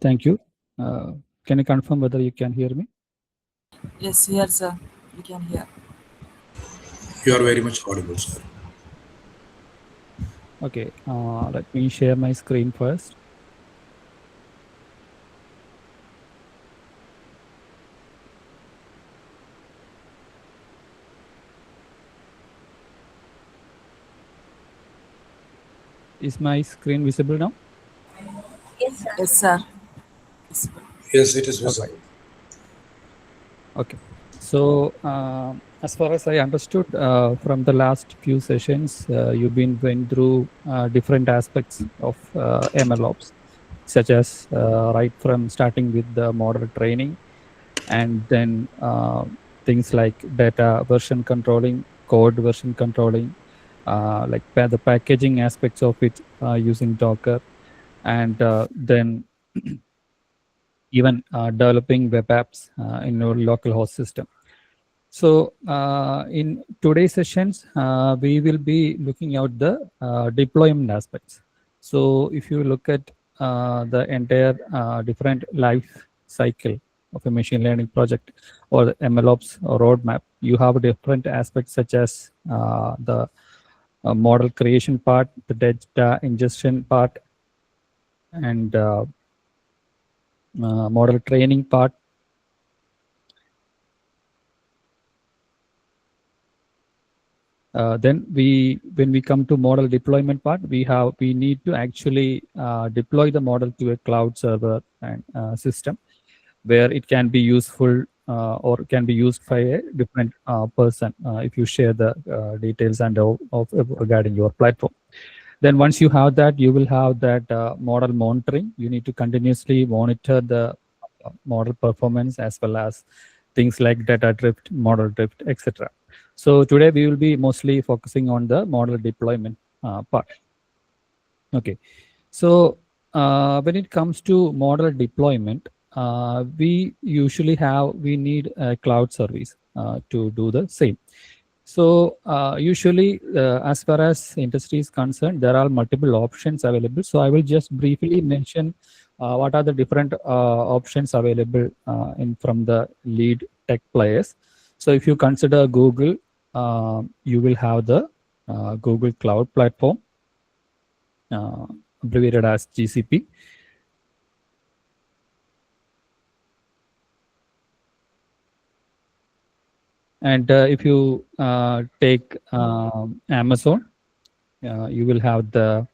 Thank you. Can you confirm whether you can hear me? Yes, here, sir. We can hear. You are very much audible, sir. Okay, let me share my screen first. Is my screen visible now? Yes, sir. Yes, sir. Visible. Yes, it is All visible. right. Okay. So, as far as I understood from the last few sessions, you've been going through different aspects of MLOps, such as right from starting with the model training, and then things like data version controlling, code version controlling, like the packaging aspects of it using Docker, and then even developing web apps in your local host system. So in today's sessions, we will be looking at the deployment aspects. So if you look at the entire different life cycle of a machine learning project or the MLOps or roadmap, you have different aspects such as the model creation part, the data ingestion part, and model training part. Then when we come to model deployment part, we need to actually deploy the model to a cloud server and system where it can be useful or can be used by a different person if you share the details and of regarding your platform. Then once you have that, you will have that model monitoring. You need to continuously monitor the model performance as well as things like data drift, model drift, etc. So today we will be mostly focusing on the model deployment part. Okay, so when it comes to model deployment, we need a cloud service to do the same. So usually, as far as industry is concerned, there are multiple options available. So I will just briefly mention what are the different options available from the lead tech players. So if you consider Google, you will have the Google Cloud Platform, abbreviated as GCP. And if you take Amazon, you will have the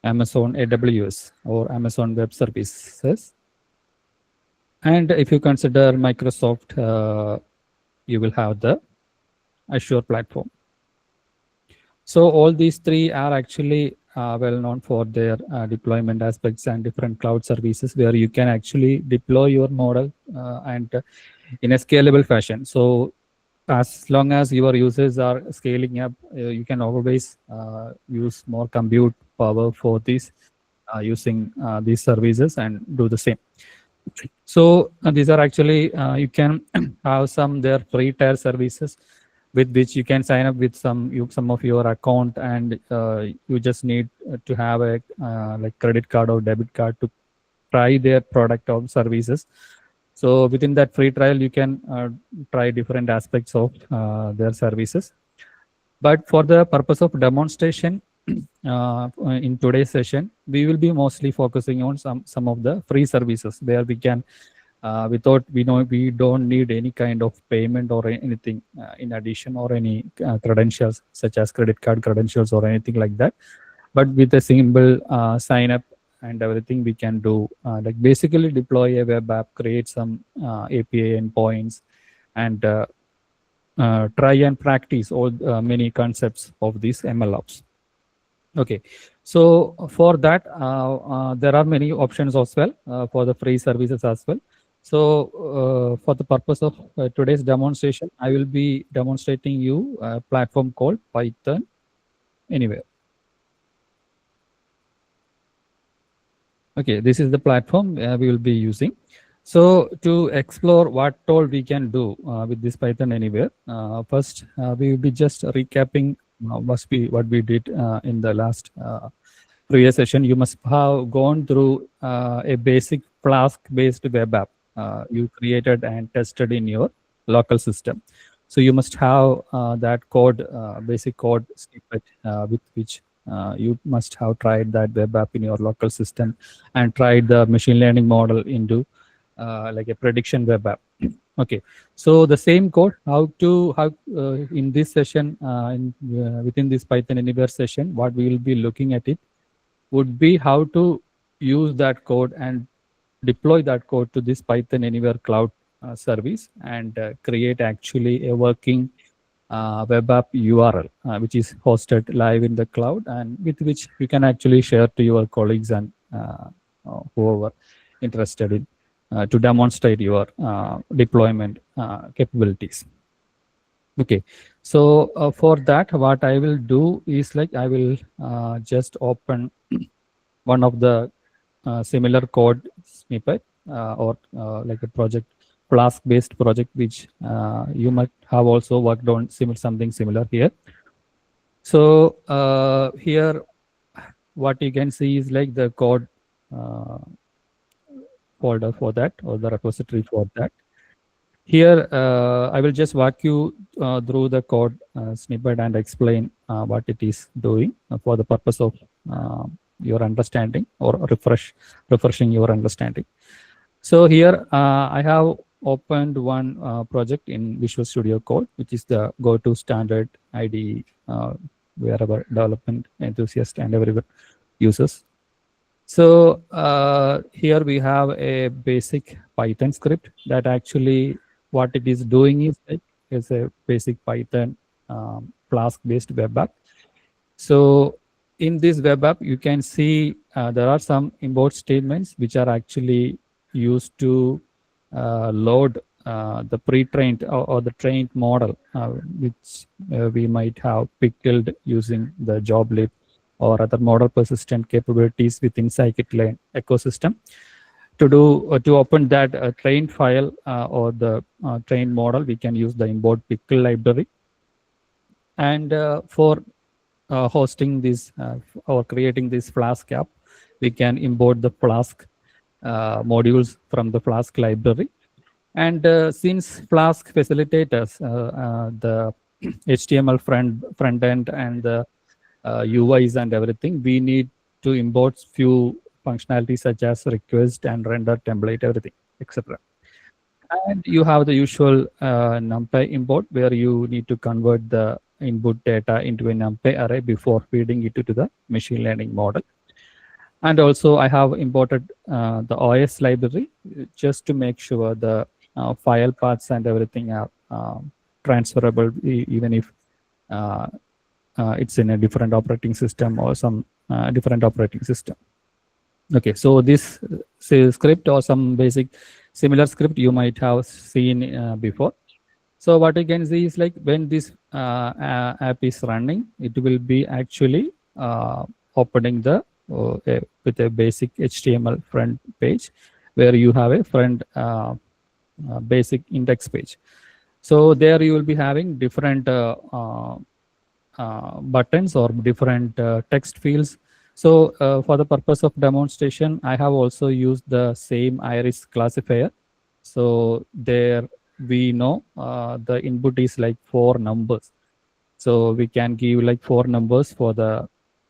Amazon AWS or Amazon Web Services. And if you consider Microsoft, you will have the Azure platform. So all these three are actually well known for their deployment aspects and different cloud services where you can actually deploy your model and in a scalable fashion. So as long as your users are scaling up, you can always use more compute power for this using these services and do the same. So these are actually, you can have their free tier services with which you can sign up with some of your account, and you just need to have a like credit card or debit card to try their product or services. So within that free trial, you can try different aspects of their services. But for the purpose of demonstration, in today's session, we will be mostly focusing on some of the free services where we can, we don't need any kind of payment or anything in addition, or any credentials such as credit card credentials or anything like that. But with a simple sign up and everything, we can do like basically deploy a web app, create some API endpoints, and try and practice all many concepts of these MLOps. Okay, so for that, there are many options as well for the free services as well. So for the purpose of today's demonstration, I will be demonstrating you a platform called Python Anywhere. Okay, this is the platform we will be using. So to explore what all we can do with this Python Anywhere, first we will be just recapping what we did in the last previous session. You must have gone through a basic Flask-based web app you created and tested in your local system. So you must have that code, basic code snippet with which you must have tried that web app in your local system and tried the machine learning model into like a prediction web app. Okay, so the same code, how in this session, within this Python Anywhere session, what we will be looking at it would be how to use that code and deploy that code to this Python Anywhere cloud service and create actually a working web app URL, which is hosted live in the cloud and with which you can actually share to your colleagues and whoever interested in to demonstrate your deployment capabilities. Okay, so for that, what I will do is like I will just open one of the similar code snippet or like a project Flask-based project, which you might have also worked on something similar here. So here, what you can see is like the code folder for that or the repository for that. Here, I will just walk you through the code snippet and explain what it is doing for the purpose of your understanding or refreshing your understanding. So here, I have opened one project in Visual Studio Code, which is the go-to standard IDE wherever development enthusiast and everyone uses. So here we have a basic Python script that actually what it is doing is like is a basic Python Flask-based web app. So in this web app, you can see there are some import statements which are actually used to load the pre-trained or the trained model, which we might have pickled using the joblib or other model persistent capabilities within scikit-learn ecosystem. To open that trained file or the trained model, we can use the import pickle library. And for hosting this or creating this Flask app, we can import the Flask modules from the Flask library. And since Flask facilitates the HTML front end and the UIs and everything, we need to import few functionalities such as request and render template, everything, etc. And you have the usual NumPy import where you need to convert the input data into a NumPy array before feeding it to the machine learning model. And also I have imported the OS library just to make sure the file paths and everything are transferable even if it's in a different operating system or some different operating system. Okay, so this script or some basic similar script you might have seen before. So what you can see is like when this app is running, it will be actually opening the with a basic HTML front page where you have a front basic index page. So there you will be having different buttons or different text fields. So for the purpose of demonstration, I have also used the same iris classifier. So there we know the input is like 4 numbers. So we can give like 4 numbers for the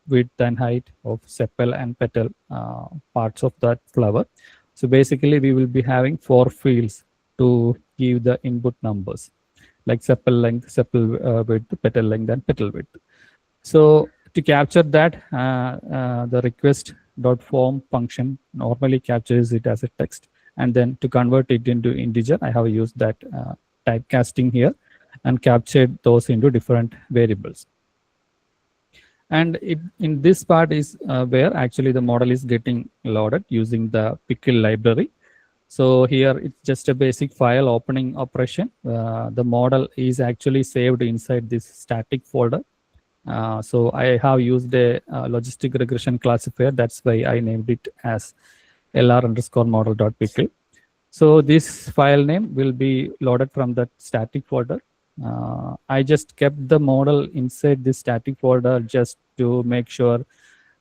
width and height of sepal and petal parts of that flower. So basically we will be having 4 fields to give the input numbers like sepal length, sepal width, petal length and petal width. So to capture that, the request.form function normally captures it as a text, and then to convert it into integer, I have used that typecasting here and captured those into different variables. And in this part is where actually the model is getting loaded using the pickle library. So here it's just a basic file opening operation. The model is actually saved inside this static folder. So I have used a logistic regression classifier. That's why I named it as lr_model.pickle. So this file name will be loaded from that static folder. I just kept the model inside this static folder just to make sure,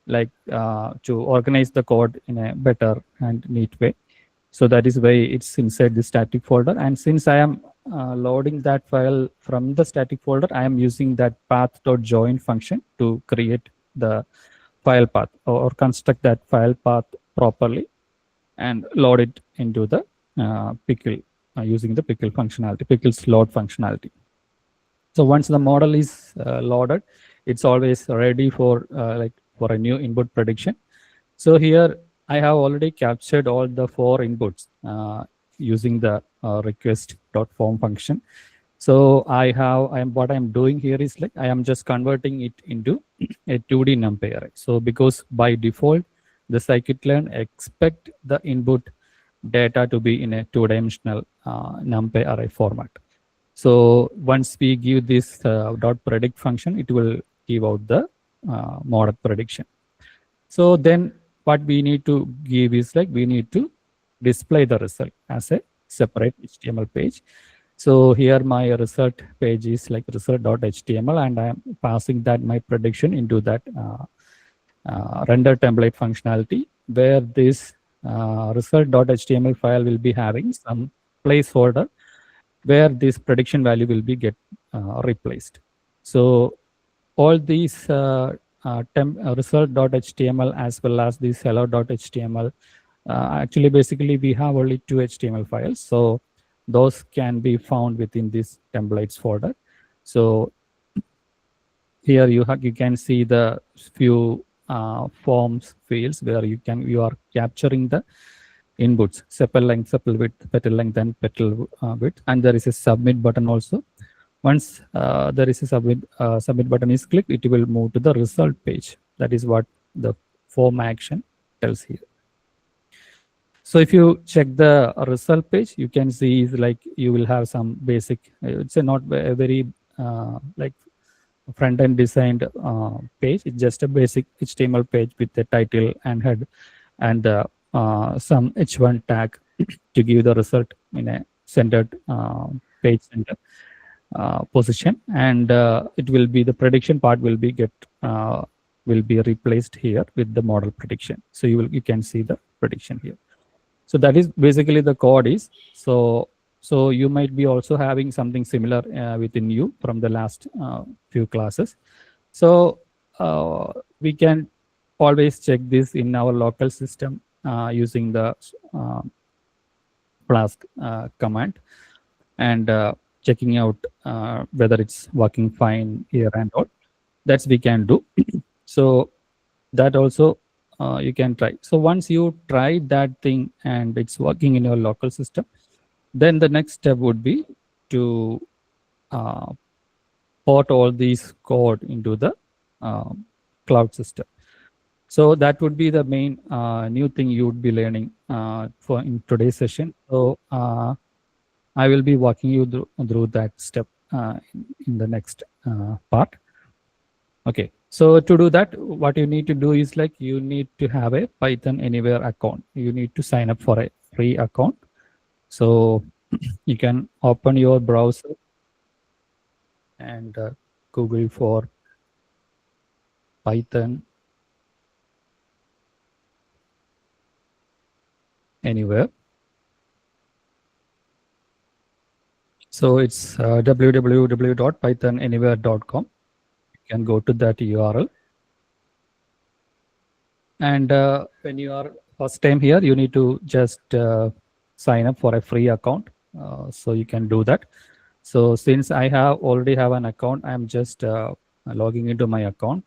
like to organize the code in a better and neat way. So that is why it's inside the static folder. And since I am loading that file from the static folder, I am using that path.join function to create the file path or construct that file path properly and load it into the pickle using the pickle functionality, pickle's load functionality. So once the model is loaded, it's always ready for for a new input prediction. So here I have already captured all the 4 inputs using the request.form function. So what I'm doing here is I am just converting it into a 2D NumPy array. So because by default, the scikit-learn expect the input data to be in a 2-dimensional NumPy array format. So once we give this dot predict function, it will give out the model prediction. So then what we need to give is we need to display the result as a separate HTML page. So here my result page is result.html, and I am passing that my prediction into that render template functionality, where this result.html file will be having some placeholder where this prediction value will be replaced. So all these result.html as well as this hello.html, actually basically we have only 2 HTML files. So those can be found within this templates folder. So here you can see the few forms fields where you are capturing the inputs: sepal length, sepal width, petal length, and petal width, and there is a submit button also. Once there is a submit button is clicked, it will move to the result page. That is what the form action tells here. So if you check the result page, you can see is you will have some basic. It's not a very front-end designed page. It's just a basic HTML page with the title and head and some h1 tag to give the result in a centered page center position, and it will be the prediction part will be replaced here with the model prediction. So you can see the prediction here. So that is basically the code is. So you might be also having something similar within you from the last few classes. So we can always check this in our local system using the flask command and checking out whether it's working fine here and all. That's we can do. So that also you can try. So once you try that thing and it's working in your local system, then the next step would be to port all these code into the cloud system. So that would be the main new thing you would be learning for in today's session. So I will be walking you through that step in the next part. Okay, so to do that, what you need to do is you need to have a Python Anywhere account. You need to sign up for a free account. So you can open your browser and Google for Python Anywhere. So it's www.pythonanywhere.com. You can go to that URL. And when you are first time here, you need to just sign up for a free account. So you can do that. So since I already have an account, I'm just logging into my account.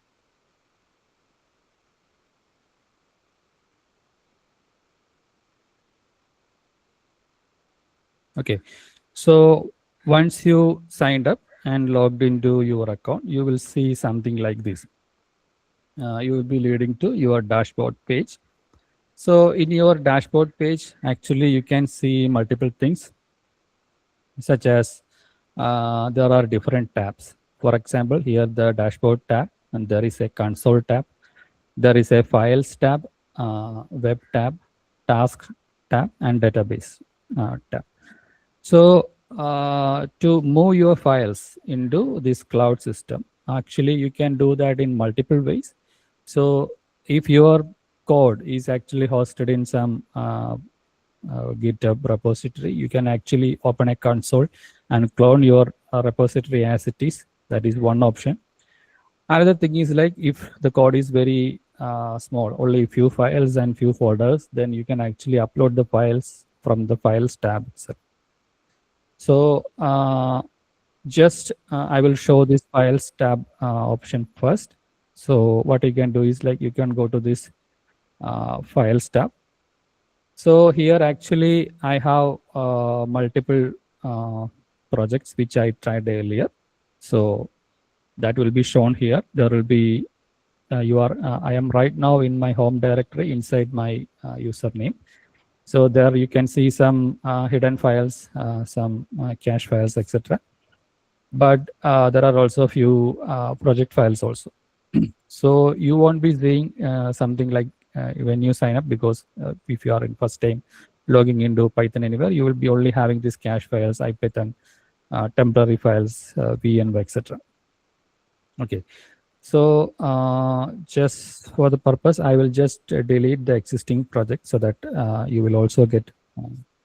Okay, so once you signed up and logged into your account, you will see something like this. You will be leading to your dashboard page. So in your dashboard page, actually you can see multiple things, such as there are different tabs. For example, here the dashboard tab, and there is a console tab, there is a files tab, web tab, task tab, and database tab. So to move your files into this cloud system, actually you can do that in multiple ways. So if your code is actually hosted in some GitHub repository, you can actually open a console and clone your repository as it is. That is one option. Another thing is like if the code is very small, only few files and few folders, then you can actually upload the files from the files tab itself. So just I will show this files tab option first. So what you can do is like you can go to this files tab. So here actually I have multiple projects which I tried earlier. So that will be shown here. There will be I am right now in my home directory inside my username. So there you can see some hidden files, some cache files, etc. But there are also a few project files also. So you won't be seeing something like when you sign up, because if you are in first time logging into Python Anywhere, you will be only having these cache files, IPython, temporary files, VN, etc. Okay. So just for the purpose, I will just delete the existing project so that you will also get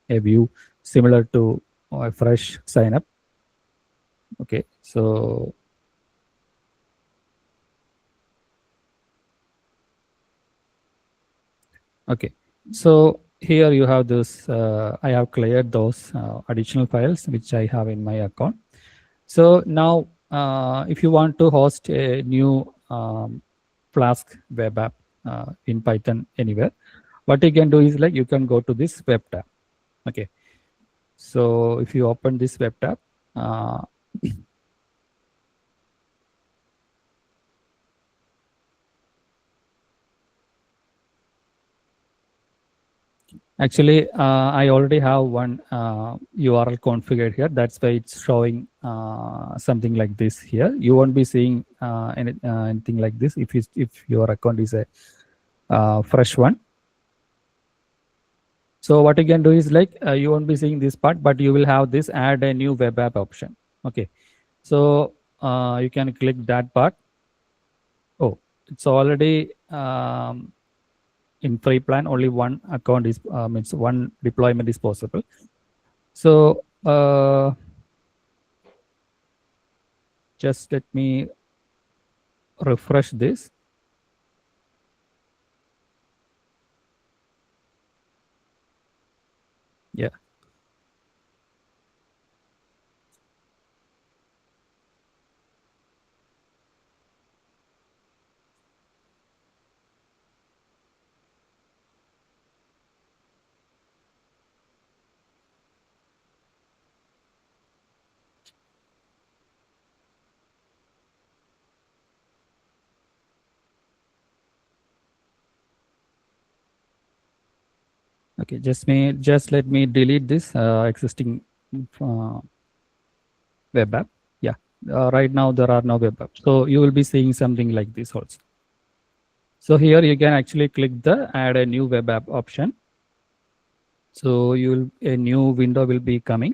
a view similar to a fresh sign up. Okay, so okay, so here you have this. I have cleared those additional files which I have in my account. So now, if you want to host a new Flask web app in Python Anywhere, what you can do is like you can go to this web tab. Okay, so if you open this web tab, actually, I already have one URL configured here. That's why it's showing something like this here. You won't be seeing anything like this if your account is a fresh one. So what you can do is like you won't be seeing this part, but you will have this add a new web app option. Okay, so you can click that part. Oh, it's already in free plan. Only one account is means one deployment is possible. So just let me refresh this. Yeah. Okay, just let me delete this existing web app. Yeah, right now there are no web apps, so you will be seeing something like this also. So here you can actually click the add a new web app option. So a new window will be coming.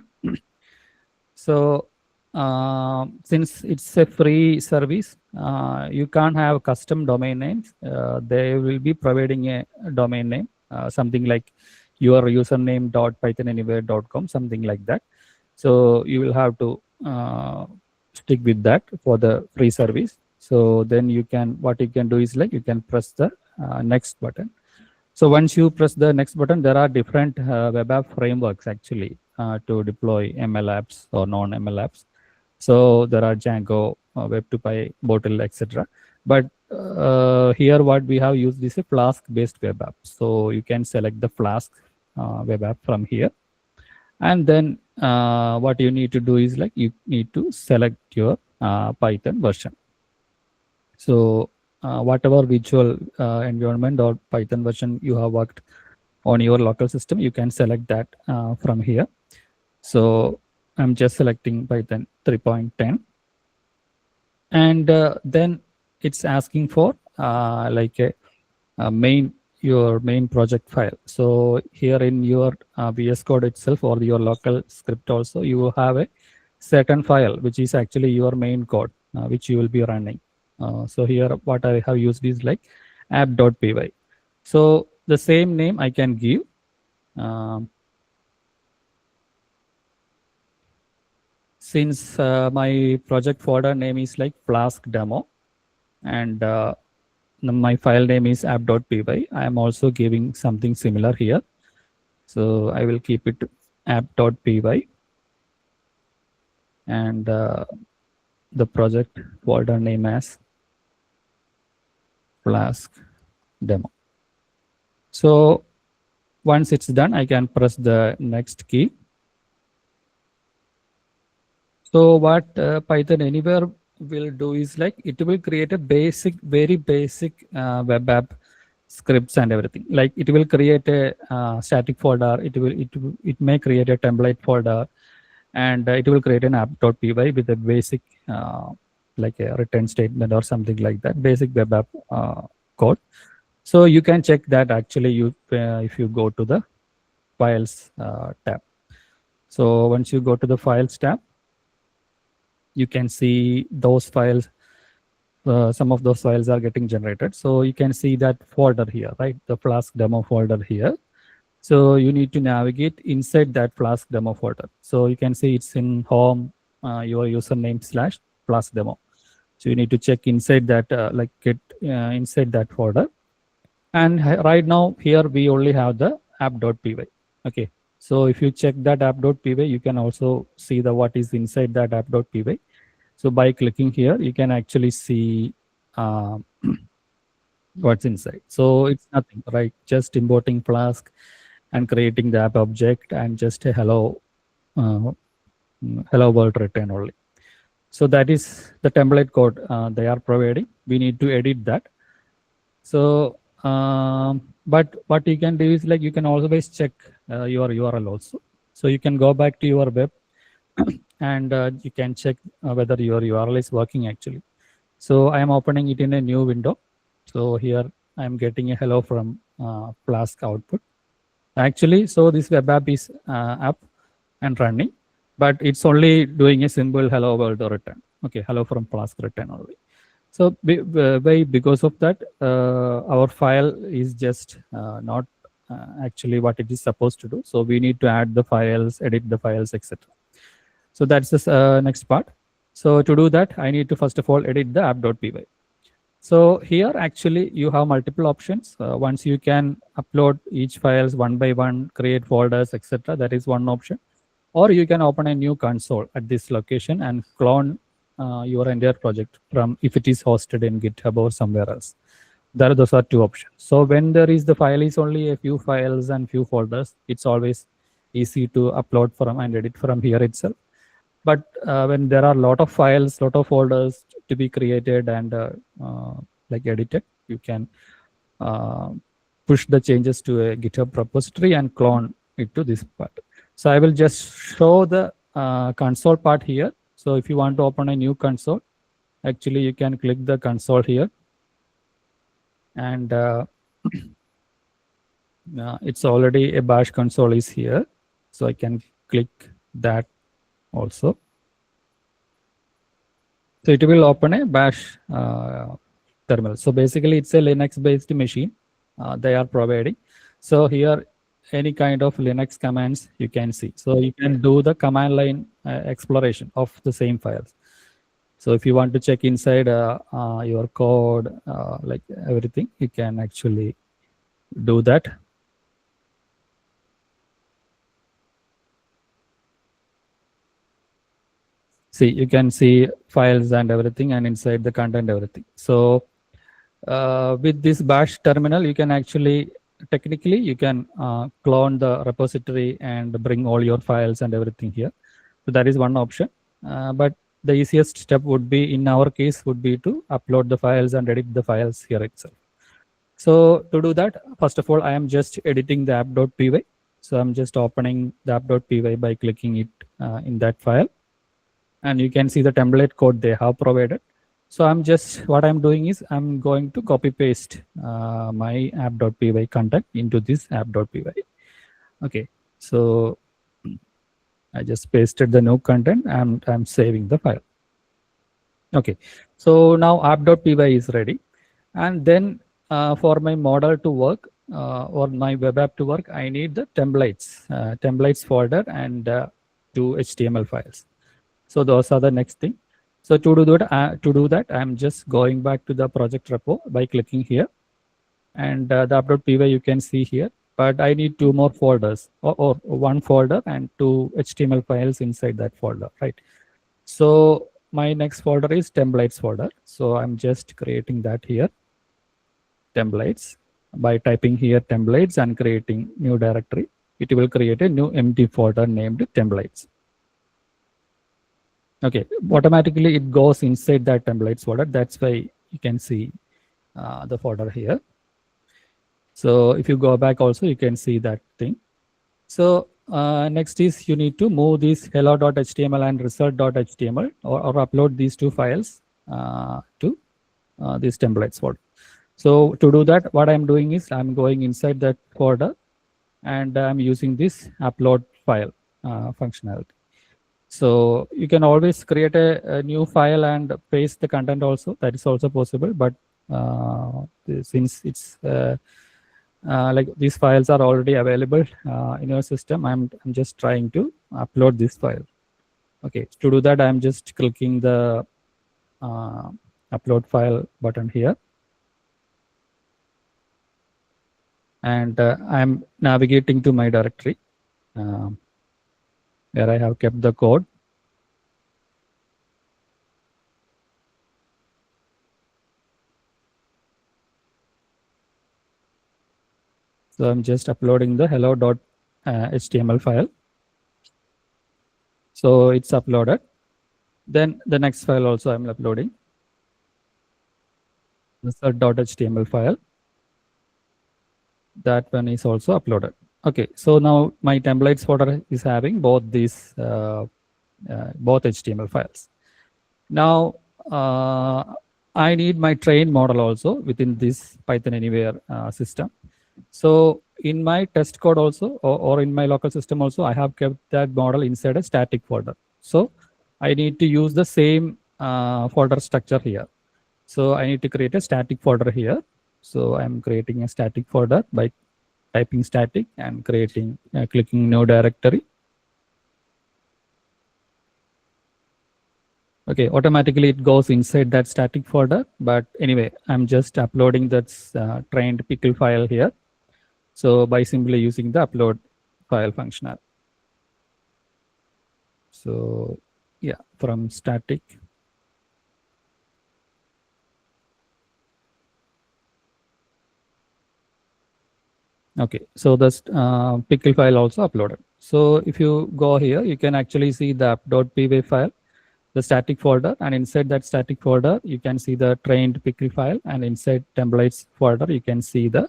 So since it's a free service, you can't have custom domain names. They will be providing a domain name, something like your username.pythonanywhere.com, something like that. So you will have to stick with that for the free service. So then what you can do is like you can press the next button. So once you press the next button, there are different web app frameworks actually to deploy MLOps or non-MLOps. So there are Django, Web2Py, Bottle, etc. But here what we have used is a Flask-based web app. So you can select the Flask web app from here. And then what you need to do is like you need to select your Python version. So whatever virtual environment or Python version you have worked on your local system, you can select that from here. So I'm just selecting Python 3.10. And then it's asking for like your main project file. So here in your VS Code itself or your local script also, you will have a certain file, which is actually your main code, which you will be running. So here what I have used is like app.py. So the same name I can give. since my project folder name is like Flask demo, and my file name is app.py, I am also giving something similar here. So I will keep it app.py, and the project folder name as Flask demo. So once it's done, I can press the next key. So what Python Anywhere will do is like it will create a basic, very basic web app scripts and everything. Like it will create a static folder. It may create a template folder, and it will create an app.py with a basic like a return statement or something like that, basic web app code. So you can check that actually if you go to the files tab. So once you go to the files tab, you can see those files. Some of those files are getting generated. So you can see that folder here, right? The Flask demo folder here. So you need to navigate inside that Flask demo folder. So you can see it's in home, your username / Flask demo. So you need to check inside that, like get inside that folder. And right now here we only have the app.py. Okay. So if you check that app.py, you can also see the what is inside that app.py. So by clicking here, you can actually see what's inside. So it's nothing, right? Just importing Flask and creating the app object and just a hello world return only. So that is the template code they are providing. We need to edit that. So, but what you can do is like you can always check your URL also. So you can go back to your web and you can check whether your URL is working actually. So I am opening it in a new window. So here I am getting a hello from Flask output. Actually, so this web app is up and running, but it's only doing a simple hello world or return. Okay, hello from Flask return only. So because of that, our file is just not actually what it is supposed to do. So we need to add the files, edit the files, etc. So that's the next part. So to do that, I need to first of all edit the app.py. So here actually you have multiple options. Once you can upload each files one by one, create folders, etc. That is one option. Or you can open a new console at this location and clone your entire project from if it is hosted in GitHub or somewhere else. Those are two options. So when there is the file is only a few files and few folders, it's always easy to upload from and edit from here itself. But when there are a lot of files, lot of folders to be created and like edited, you can push the changes to a GitHub repository and clone it to this part. So I will just show the console part here. So if you want to open a new console, actually you can click the console here. And it's already a bash console is here. So I can click that also. So it will open a bash terminal. So basically it's a Linux based machine they are providing. So here any kind of Linux commands you can see. So you can do the command line exploration of the same files. So if you want to check inside your code, like everything, you can actually do that. See, you can see files and everything and inside the content, everything. So with this bash terminal, you can actually, technically, you can clone the repository and bring all your files and everything here. So that is one option. But the easiest step would be, in our case, would be to upload the files and edit the files here itself. So to do that, first of all, I am just editing the app.py. So I'm just opening the app.py by clicking it in that file. And you can see the template code they have provided. So I'm just, what I'm doing is I'm going to copy paste my app.py content into this app.py. Okay, so I just pasted the new content and I'm saving the file. Okay, so now app.py is ready. And then for my model to work or my web app to work, I need the templates folder and two HTML files. So those are the next thing. So to do that, I'm just going back to the project repo by clicking here, and the app.py you can see here. But I need two more folders, or one folder and two HTML files inside that folder, right? So my next folder is templates folder. So I'm just creating that here, templates, by typing here templates and creating new directory. It will create a new empty folder named templates. Okay, automatically it goes inside that templates folder. That's why you can see the folder here. So if you go back also, you can see that thing. So next is you need to move this hello.html and result.html or upload these two files to these templates folder. So to do that, what I'm doing is I'm going inside that folder and I'm using this upload file functionality. So you can always create a new file and paste the content also. That is also possible. But since it's like these files are already available in your system, I'm just trying to upload this file. Okay, to do that, I'm just clicking the upload file button here. And I'm navigating to my directory where I have kept the code. So I'm just uploading the hello.html file. So it's uploaded. Then the next file also I'm uploading, result.html file. That one is also uploaded. Okay, so now my templates folder is having both these both HTML files. Now I need my train model also within this Python Anywhere system. So in my test code also, or in my local system also, I have kept that model inside a static folder. So I need to use the same folder structure here. So I need to create a static folder here. So I'm creating a static folder by typing static and creating, clicking new directory. Okay, automatically it goes inside that static folder. But anyway, I'm just uploading that trained pickle file here. So by simply using the upload file functional. So yeah, from static. Okay, so this pickle file also uploaded. So if you go here, you can actually see the app.py file, the static folder, and inside that static folder, you can see the trained pickle file, and inside templates folder, you can see the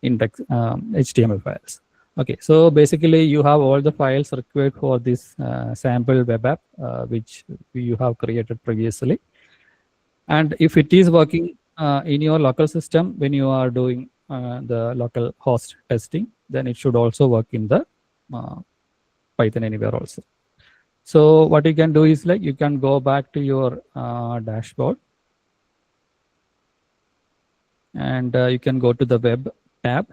index HTML files. Okay, so basically you have all the files required for this sample web app, which you have created previously. And if it is working in your local system, when you are doing the local host testing, then it should also work in the Python Anywhere also. So what you can do is like you can go back to your dashboard, and you can go to the web tab.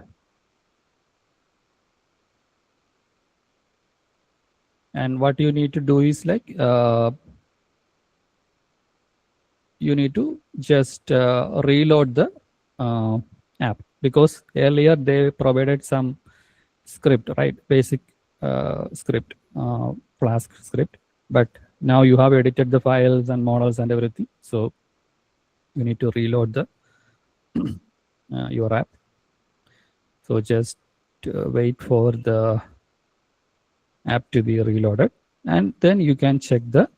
And what you need to do is like you need to just reload the app, because earlier they provided some script, right? Basic script, Flask script, but now you have edited the files and models and everything. So you need to reload the your app. So just wait for the app to be reloaded, and then you can check the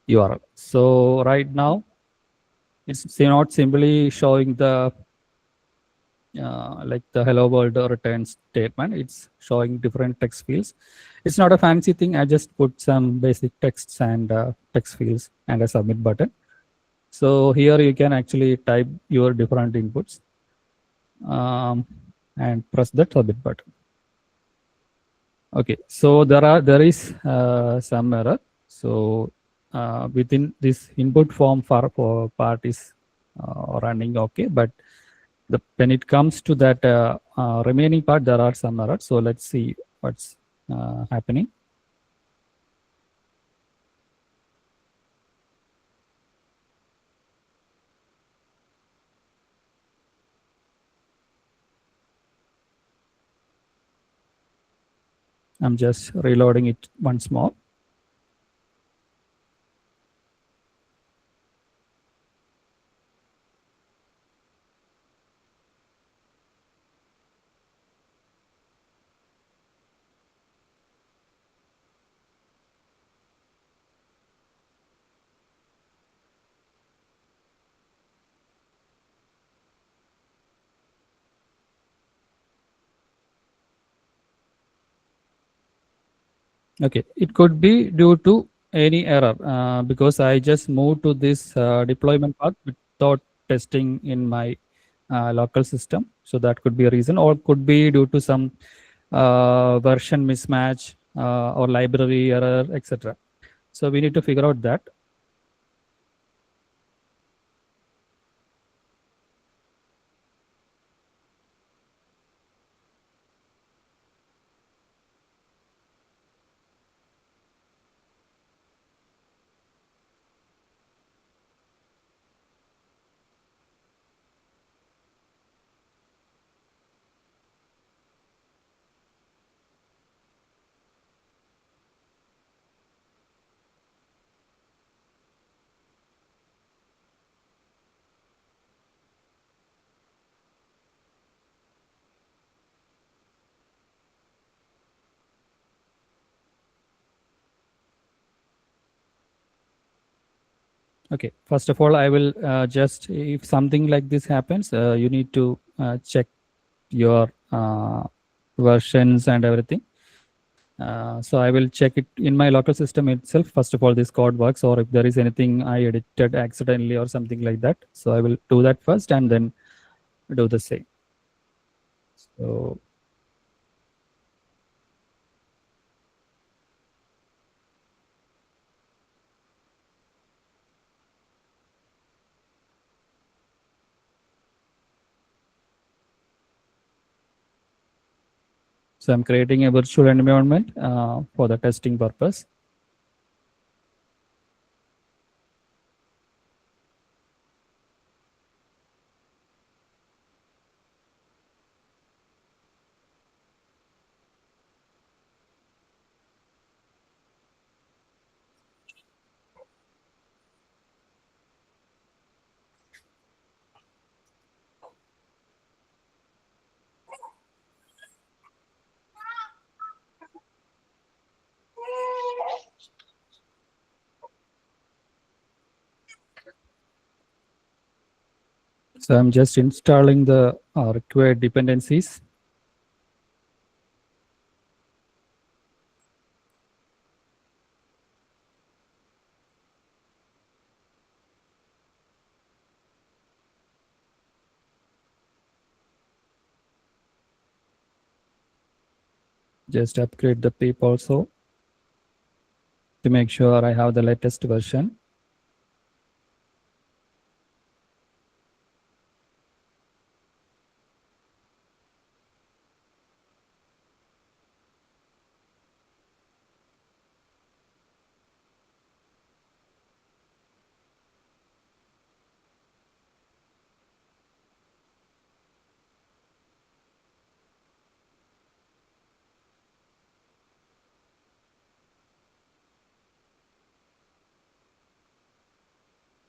URL. So right now it's not simply showing the like the hello world return statement. It's showing different text fields. It's not a fancy thing. I just put some basic texts and text fields and a submit button. So here you can actually type your different inputs and press the submit button. Okay, so there is some error. So within this input form for part is running okay, but when it comes to that remaining part, there are some errors. So let's see what's happening. I'm just reloading it once more. Okay, it could be due to any error because I just moved to this deployment path without testing in my local system. So that could be a reason, or could be due to some version mismatch or library error, etc. So we need to figure out that. Okay, first of all, I will just, if something like this happens, you need to check your versions and everything. So I will check it in my local system itself. First of all, this code works, or if there is anything I edited accidentally or something like that. So I will do that first and then do the same. So I'm creating a virtual environment for the testing purpose. So I'm just installing the required dependencies. Just upgrade the PIP also to make sure I have the latest version.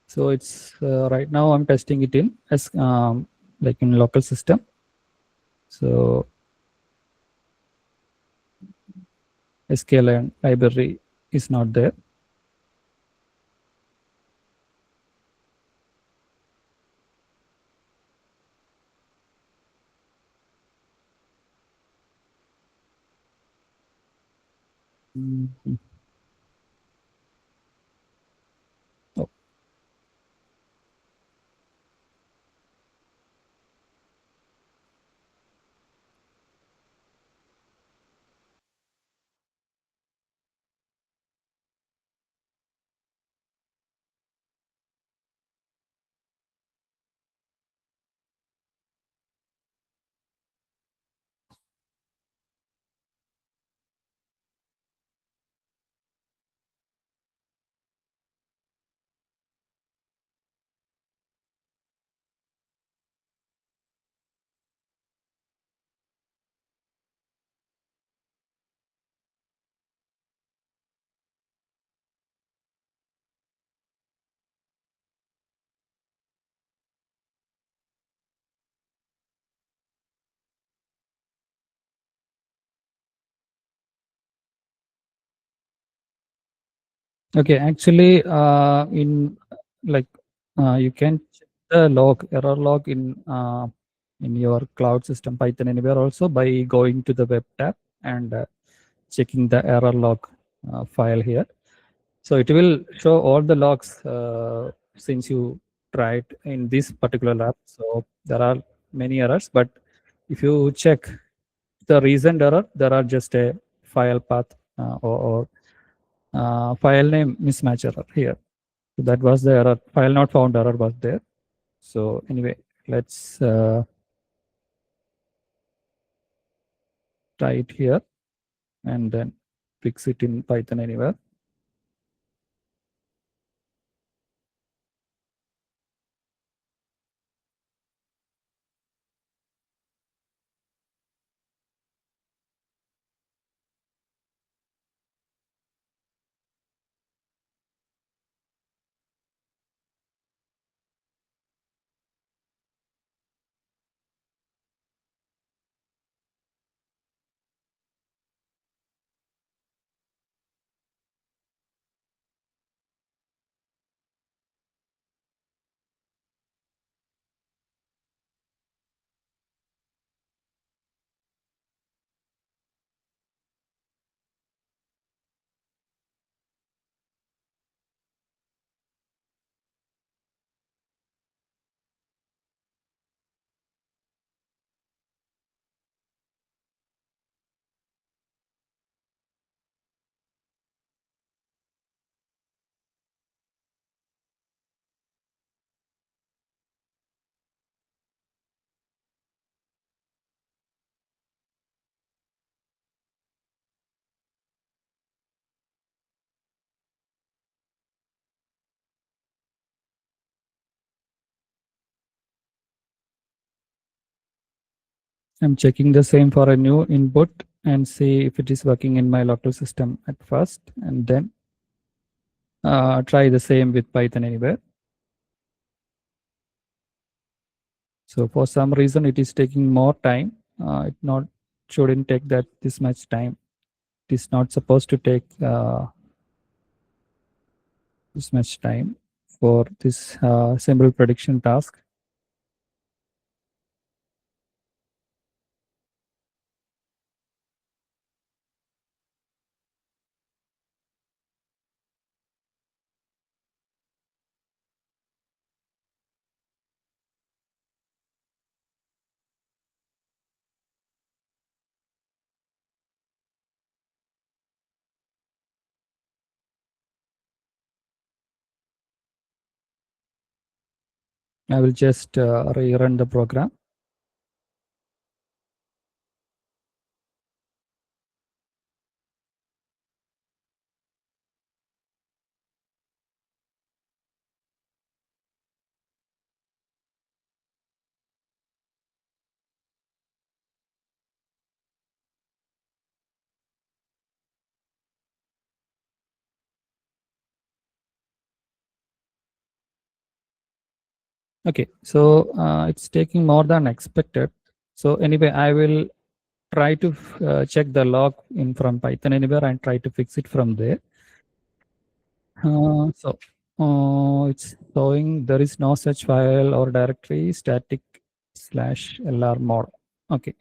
So it's right now I'm testing it in as like in local system. So sklearn library is not there. Mhm. Oh, Okay, actually, in like you can check the log, error log in your cloud system Python anywhere also by going to the web tab and checking the error log file here. So it will show all the logs since you tried in this particular lab. So there are many errors, but if you check the recent error, there are just a file path or file name mismatch error here. So that was the error. File not found error was there. So anyway, let's try it here and then fix it in Python anywhere. I'm checking the same for a new input and see if it is working in my local system at first, and then try the same with Python anywhere. So for some reason, it is taking more time. It not shouldn't take that this much time. It is not supposed to take this much time for this simple prediction task. I will just rerun the program. Okay, so it's taking more than expected. So anyway, I will try to check the log in from Python anywhere and try to fix it from there. So it's showing there is no such file or directory static /lr mod. Okay,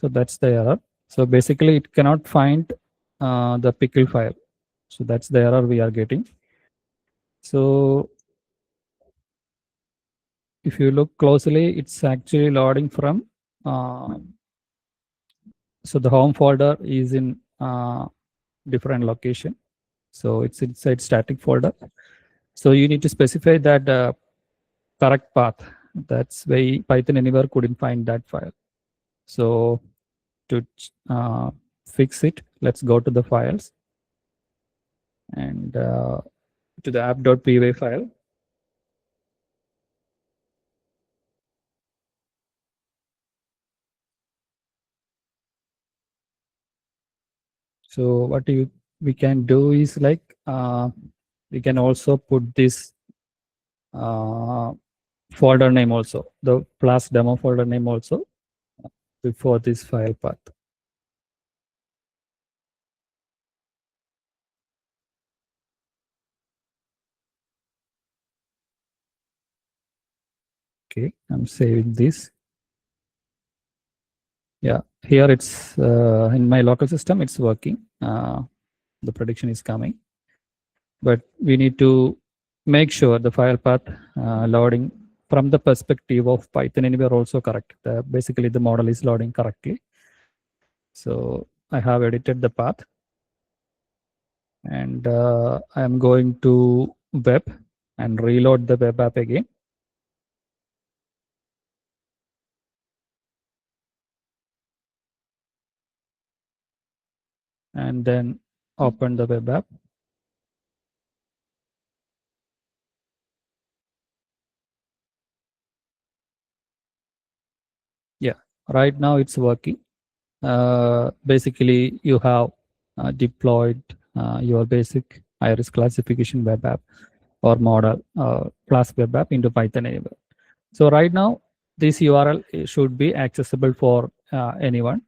so that's the error. So basically, it cannot find the pickle file. So that's the error we are getting. So if you look closely, it's actually loading from. So the home folder is in different location. So it's inside static folder. So you need to specify that correct path. That's why Python anywhere couldn't find that file. So to fix it, let's go to the files and to the app.py file. So what we can do is like we can also put this folder name also, the class demo folder name also before this file path. Okay, I'm saving this. Yeah, here it's in my local system, it's working. The prediction is coming, but we need to make sure the file path loading from the perspective of Python anywhere also correct. Basically, the model is loading correctly. So I have edited the path, and I am going to web and reload the web app again. And then open the web app. Yeah, right now it's working. Basically, you have deployed your basic iris classification web app or model class web app into Python anywhere. So right now, this URL should be accessible for anyone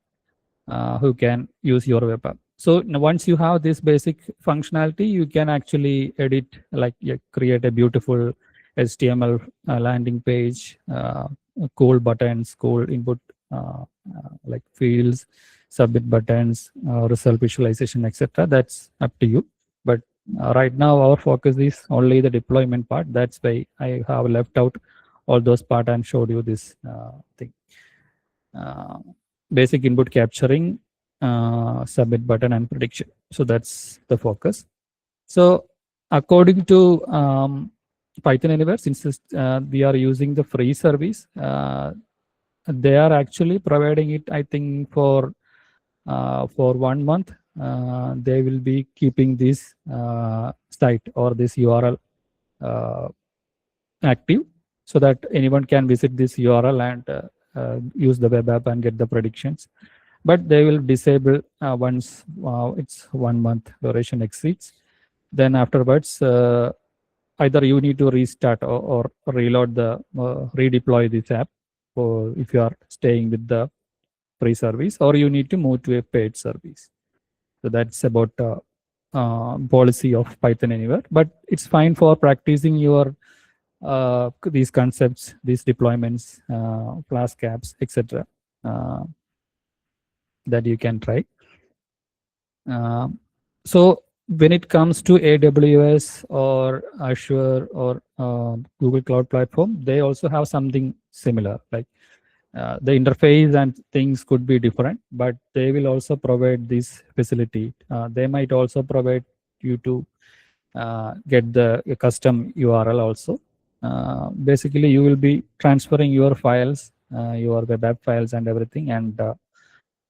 who can use your web app. So once you have this basic functionality, you can actually edit, like create a beautiful HTML landing page, cool buttons, cool input like fields, submit buttons, result visualization, etc. That's up to you. But right now our focus is only the deployment part. That's why I have left out all those part and showed you this thing. Basic input capturing, submit button and prediction. So that's the focus. So according to Python Anywhere, since we are using the free service, they are actually providing it, I think, for 1 month. They will be keeping this site or this URL active, so that anyone can visit this URL and use the web app and get the predictions. But they will disable once it's 1 month duration exceeds. Then afterwards, either you need to restart or reload the redeploy this app, or if you are staying with the free service, or you need to move to a paid service. So that's about policy of Python Anywhere. But it's fine for practicing your these concepts, these deployments, flask apps, etc. That you can try. So when it comes to AWS or Azure or Google Cloud Platform, they also have something similar. Like the interface and things could be different, but they will also provide this facility. They might also provide you to get the custom URL also. Basically, you will be transferring your files, your web app files and everything, and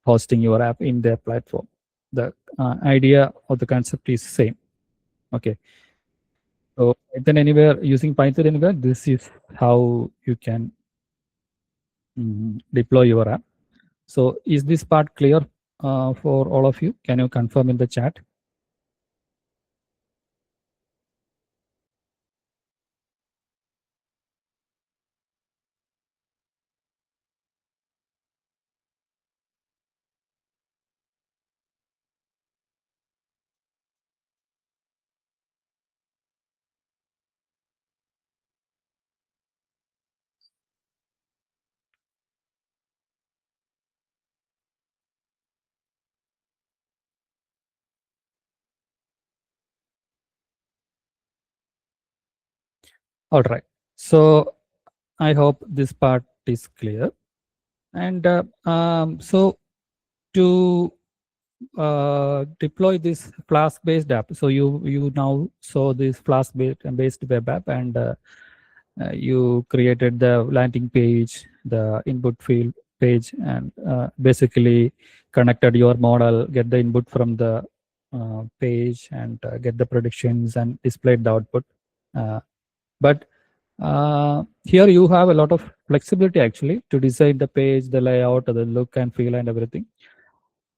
hosting your app in their platform. The idea or the concept is same. Okay. So Python Anywhere, using Python Anywhere, this is how you can deploy your app. So is this part clear for all of you? Can you confirm in the chat? All right. So I hope this part is clear. And so to deploy this Flask-based app, so you now saw this Flask-based web app, and you created the landing page, the input field page, and basically connected your model, get the input from the page, and get the predictions and displayed the output. But here you have a lot of flexibility actually to design the page, the layout, the look and feel and everything.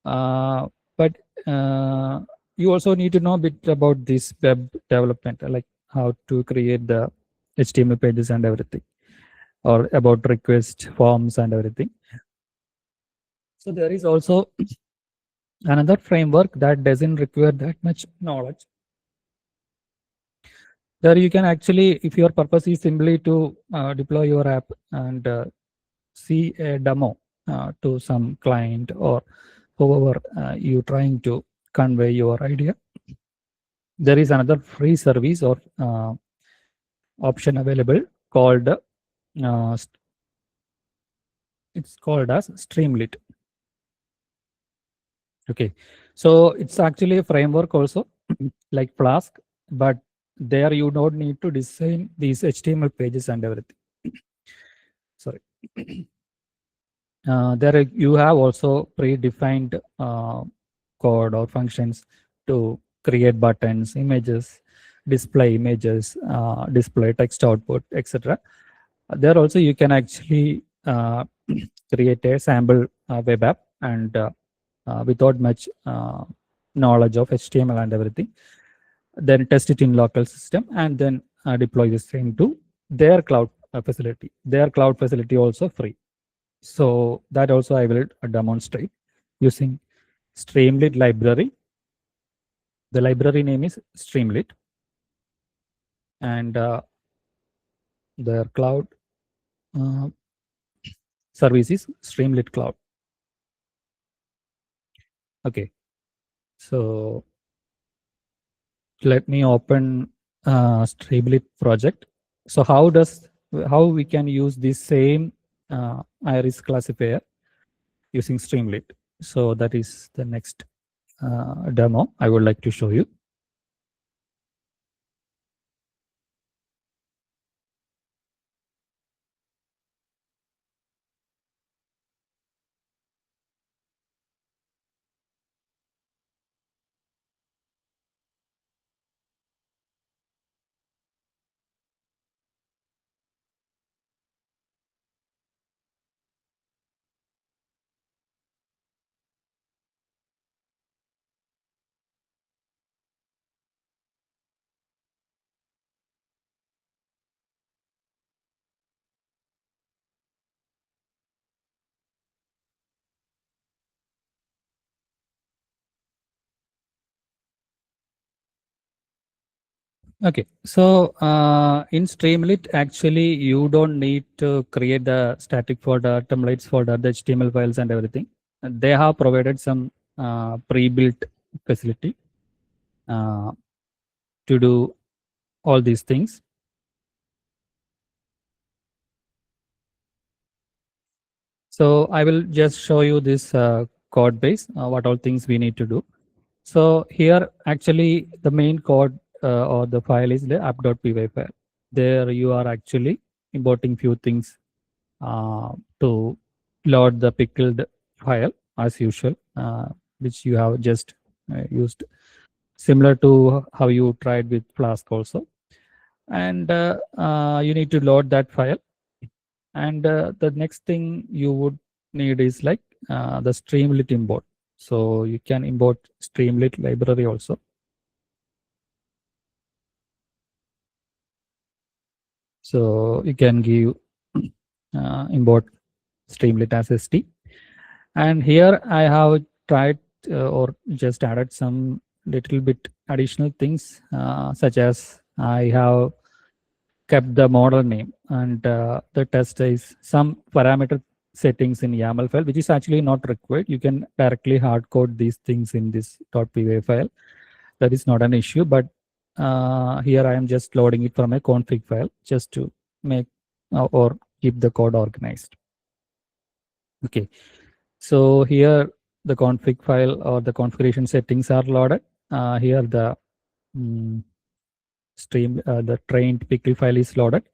But you also need to know a bit about this web development, like how to create the HTML pages and everything, or about request forms and everything. So there is also another framework that doesn't require that much knowledge. There you can actually, if your purpose is simply to deploy your app and see a demo to some client or whoever you trying to convey your idea, there is another free service or option available called it's called as Streamlit. Okay, so it's actually a framework also like Flask, but there you don't need to design these HTML pages and everything. Sorry. There you have also predefined code or functions to create buttons, images, display images, display text output, etc. There also you can actually create a sample web app and without much knowledge of HTML and everything, then test it in local system and then deploy the same to their cloud facility. Their cloud facility also free. So that also I will demonstrate using Streamlit library. The library name is Streamlit, and their cloud service is Streamlit Cloud. Okay, so let me open Streamlit project. So how we can use this same iris classifier using Streamlit? So that is the next demo I would like to show you. Okay, so in Streamlit, actually, you don't need to create the static folder, templates folder, the HTML files and everything. They have provided some pre-built facility to do all these things. So I will just show you this code base, what all things we need to do. So here, actually, the main code or the file is the app.py file. There you are actually importing few things to load the pickled file as usual, which you have just used, similar to how you tried with Flask also. And you need to load that file. And the next thing you would need is like the Streamlit import. So you can import Streamlit library also. So you can give import Streamlit as ST. And here I have tried or just added some little bit additional things, such as I have kept the model name and the test is some parameter settings in YAML file, which is actually not required. You can directly hard code these things in this .py file. That is not an issue, but here I am just loading it from a config file just to make or keep the code organized. Okay, so here the config file or the configuration settings are loaded. Here the the trained pickle file is loaded.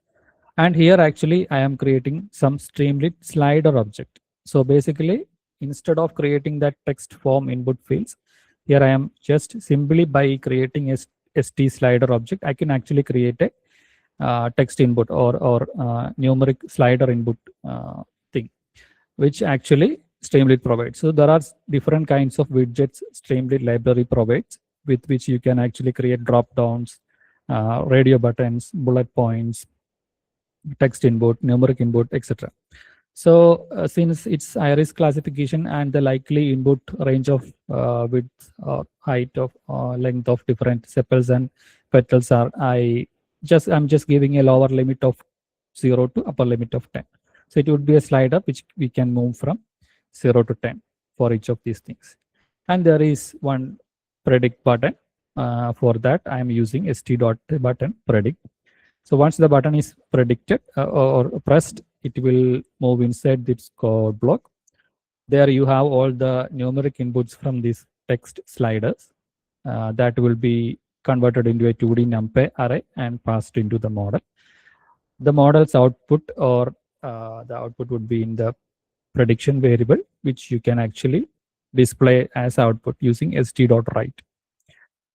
And here actually I am creating some Streamlit slider object. So basically, instead of creating that text form input fields, here I am just simply by creating a ST slider object, I can actually create a text input or numeric slider input thing, which actually Streamlit provides. So there are different kinds of widgets Streamlit library provides, with which you can actually create drop downs, radio buttons, bullet points, text input, numeric input, etc. So since it's iris classification and the likely input range of width or height of length of different sepals and petals are, I I'm just giving a lower limit of 0 to upper limit of 10. So it would be a slider which we can move from 0 to 10 for each of these things. And there is one predict button. For that, I am using st.button predict. So once the button is predicted or pressed, it will move inside this code block. There you have all the numeric inputs from these text sliders that will be converted into a 2D NumPy array and passed into the model. The model's output or the output would be in the prediction variable, which you can actually display as output using st.write.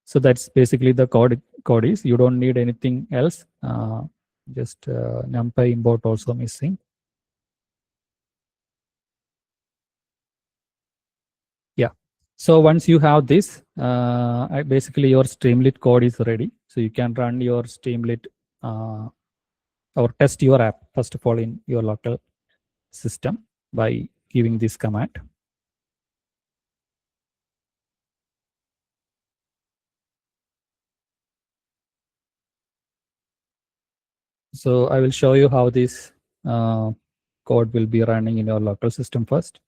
So that's basically the code is. You don't need anything else. Just NumPy import also missing. Yeah. So once you have this, basically your Streamlit code is ready. So you can run your Streamlit or test your app first of all in your local system by giving this command. So I will show you how this code will be running in your local system first.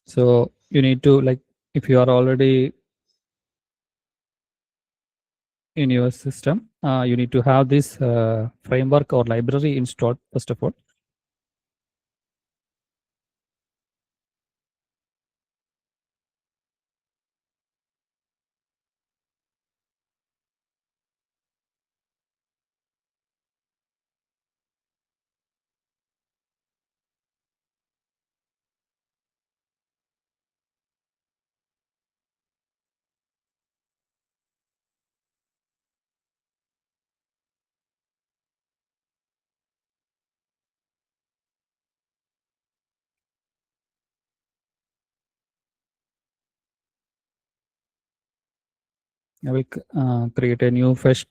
So you need to, like, if you are already in your system, you need to have this framework or library installed first of all. I will create a new fresh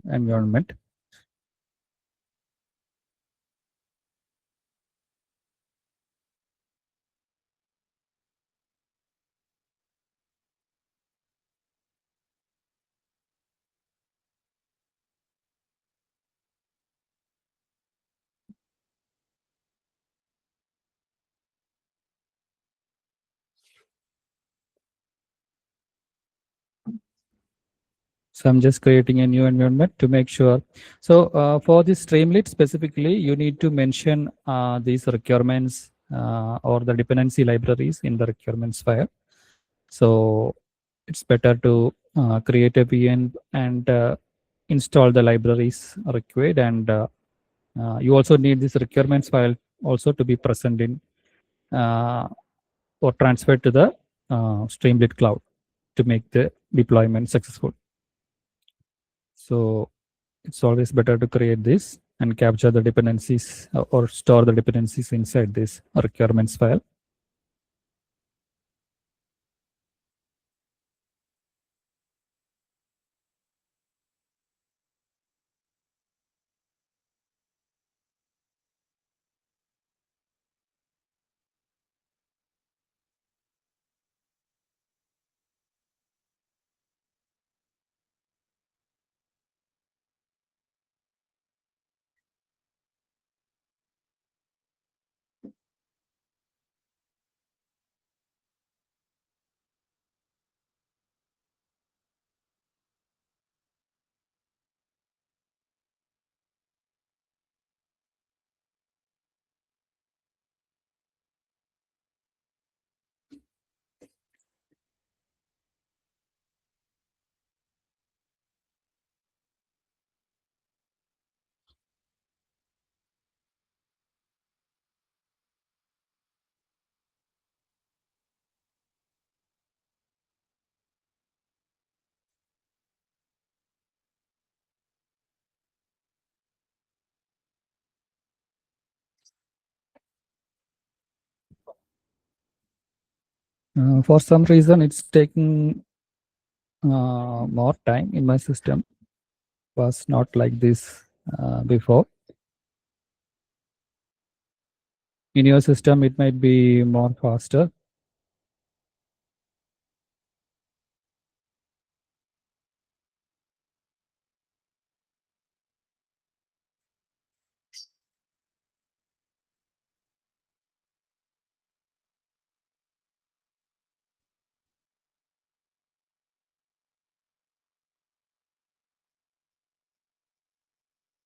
environment. So I'm just creating a new environment to make sure. So for this Streamlit specifically, you need to mention these requirements or the dependency libraries in the requirements file. So it's better to create a VN and install the libraries required. And you also need this requirements file also to be present in or transferred to the Streamlit cloud to make the deployment successful. So it's always better to create this and capture the dependencies or store the dependencies inside this requirements file. For some reason, it's taking more time in my system. Was not like this before. In your system, it might be more faster.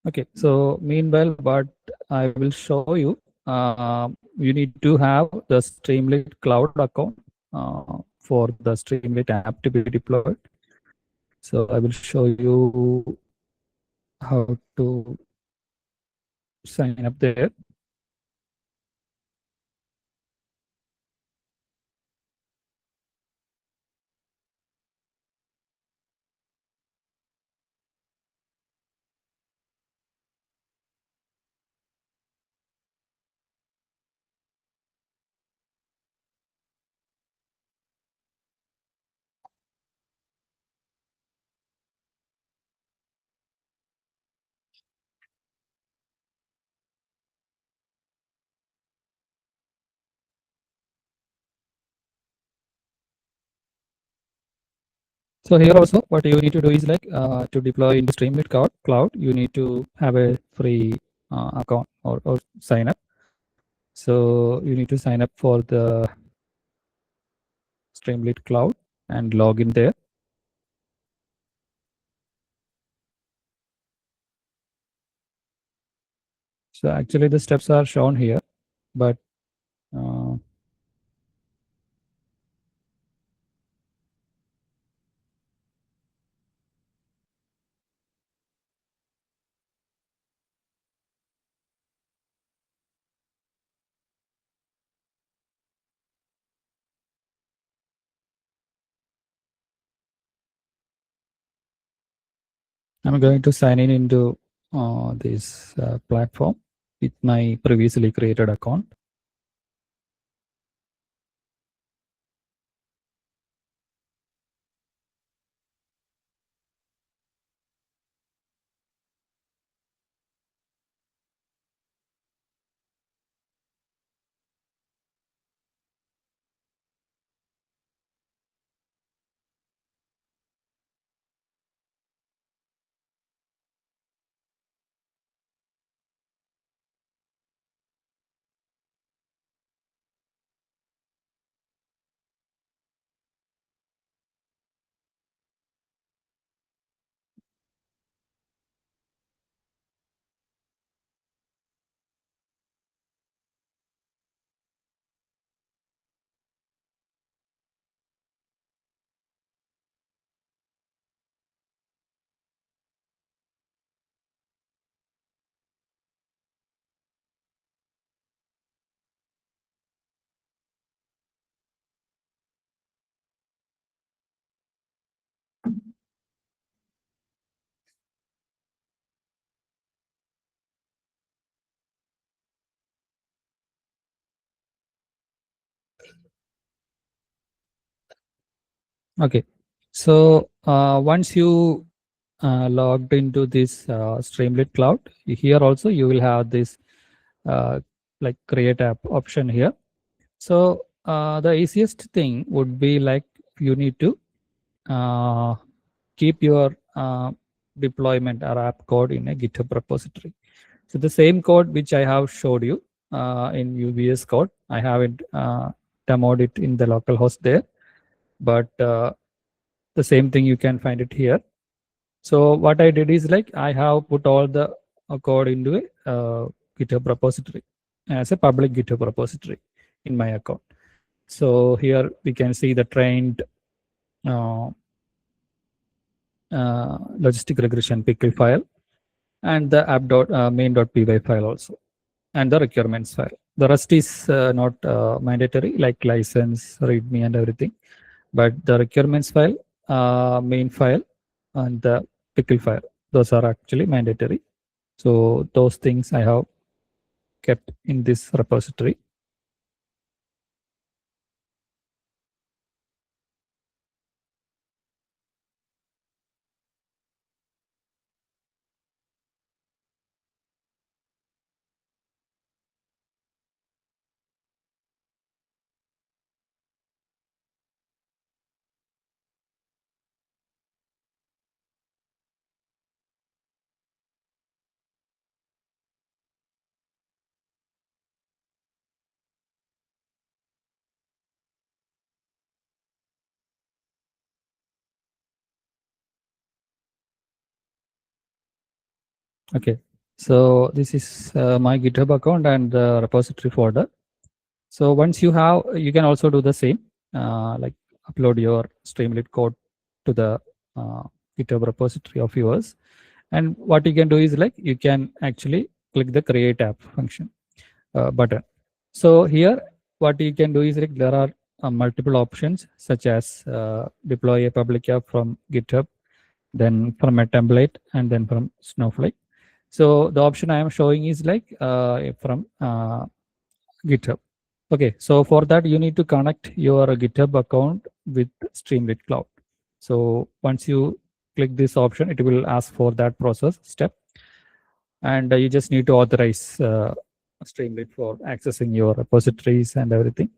Okay, so meanwhile, what I will show you, you need to have the Streamlit Cloud account for the Streamlit app to be deployed. So I will show you how to sign up there. So here also, what you need to do is like to deploy into Streamlit Cloud, you need to have a free account or sign up. So you need to sign up for the Streamlit Cloud and log in there. So actually the steps are shown here, but I'm going to sign in into this platform with my previously created account. Okay, so once you logged into this Streamlit Cloud, here also you will have this like create app option here. So the easiest thing would be like you need to keep your deployment or app code in a GitHub repository. So the same code which I have showed you in UBS code, I have it demoed it in the local host there, but the same thing you can find it here. So what I did is like I have put all the code into a GitHub repository as a public GitHub repository in my account. So here we can see the trained logistic regression pickle file and the main.py file also, and the requirements file. The rest is not mandatory, like license, readme and everything, but the requirements file, main file and the pickle file, those are actually mandatory. So those things I have kept in this repository. Okay, so this is my GitHub account and the repository folder. So once you have, you can also do the same, like upload your Streamlit code to the uh, GitHub repository of yours. And what you can do is like you can actually click the create app function button. So here, what you can do is like there are multiple options such as deploy a public app from GitHub, then from a template, and then from Snowflake. So the option I am showing is like from GitHub. Okay, so for that you need to connect your GitHub account with Streamlit Cloud. So once you click this option, it will ask for that process step, and you just need to authorize Streamlit for accessing your repositories and everything,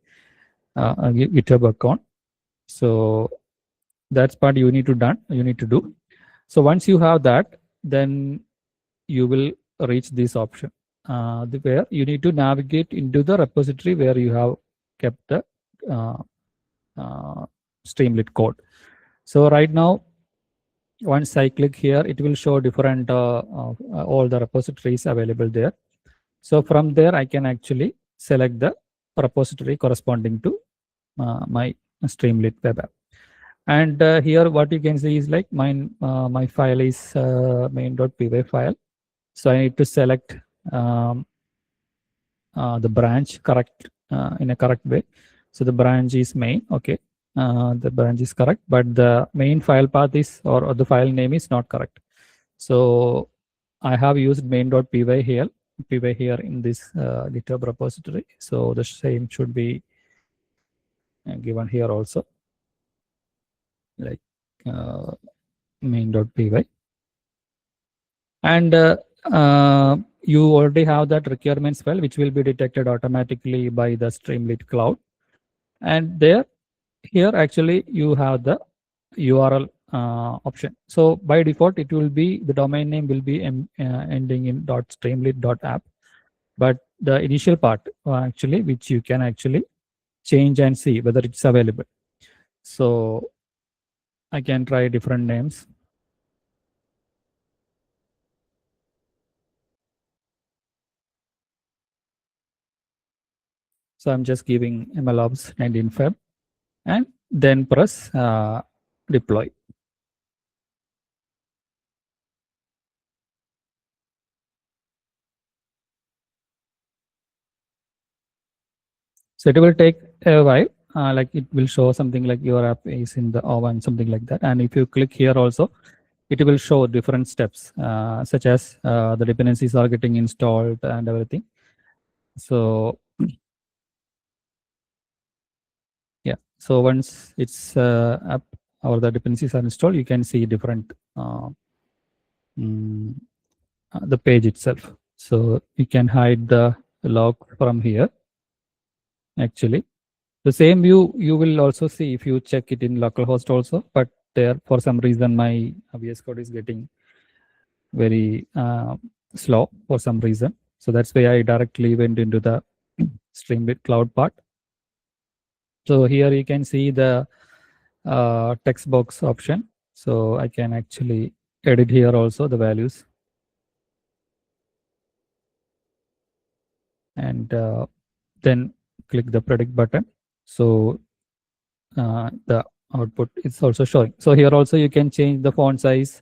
GitHub account. So that's part you need to done. You need to do. So once you have that, then you will reach this option where you need to navigate into the repository where you have kept the uh, uh, Streamlit code. So right now, once I click here, it will show different all the repositories available there. So from there, I can actually select the repository corresponding to my Streamlit web app. And here, what you can see is like my file is main.py file. So I need to select um, the branch correct in a correct way. So the branch is main. Okay, the branch is correct, but the main file path is or the file name is not correct. So I have used main.py here in this GitHub repository. So the same should be given here also, like main.py. And you already have that requirements file, which will be detected automatically by the Streamlit Cloud. And here actually you have the URL option. So by default, it will be the domain name will be ending in .streamlit.app. But the initial part actually, which you can actually change and see whether it's available. So I can try different names. So I'm just giving MLOps 19 Feb and then press deploy. So it will take a while, like it will show something like your app is in the oven, something like that. And if you click here also, it will show different steps, such as the dependencies are getting installed and everything. So yeah, so once it's app or the dependencies are installed, you can see different the page itself. So you can hide the log from here. Actually, the same view you will also see if you check it in localhost also, but there for some reason my VS Code is getting very slow for some reason. So that's why I directly went into the Streamlit Cloud part. So here you can see the text box option. So I can actually edit here also the values. And then click the predict button. So the output is also showing. So here also you can change the font size,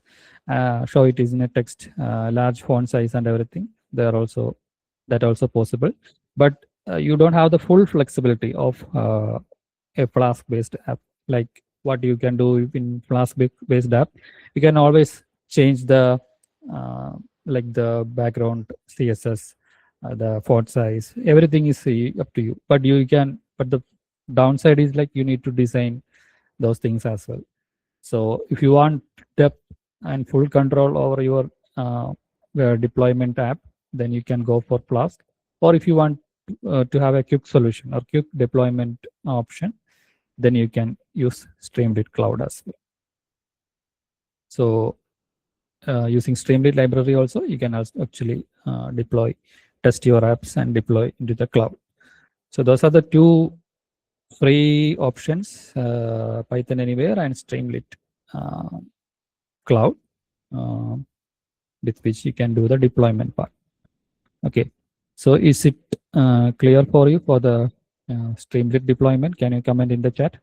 show it is in a text, large font size and everything. They are also that also possible, but you don't have the full flexibility of a Flask based app. Like what you can do in Flask based app, you can always change the like the background CSS, the font size, everything is up to you. But you can, but the downside is like you need to design those things as well. So if you want depth and full control over your deployment app, then you can go for Flask. Or if you want to have a quick solution or quick deployment option, then you can use Streamlit Cloud as well. So using Streamlit library also, you can also actually test your apps and deploy into the cloud. So those are the two free options, Python Anywhere and Streamlit Cloud. with which you can do the deployment part. Okay, so is it clear for you for the Streamlit deployment? Can you comment in the chat?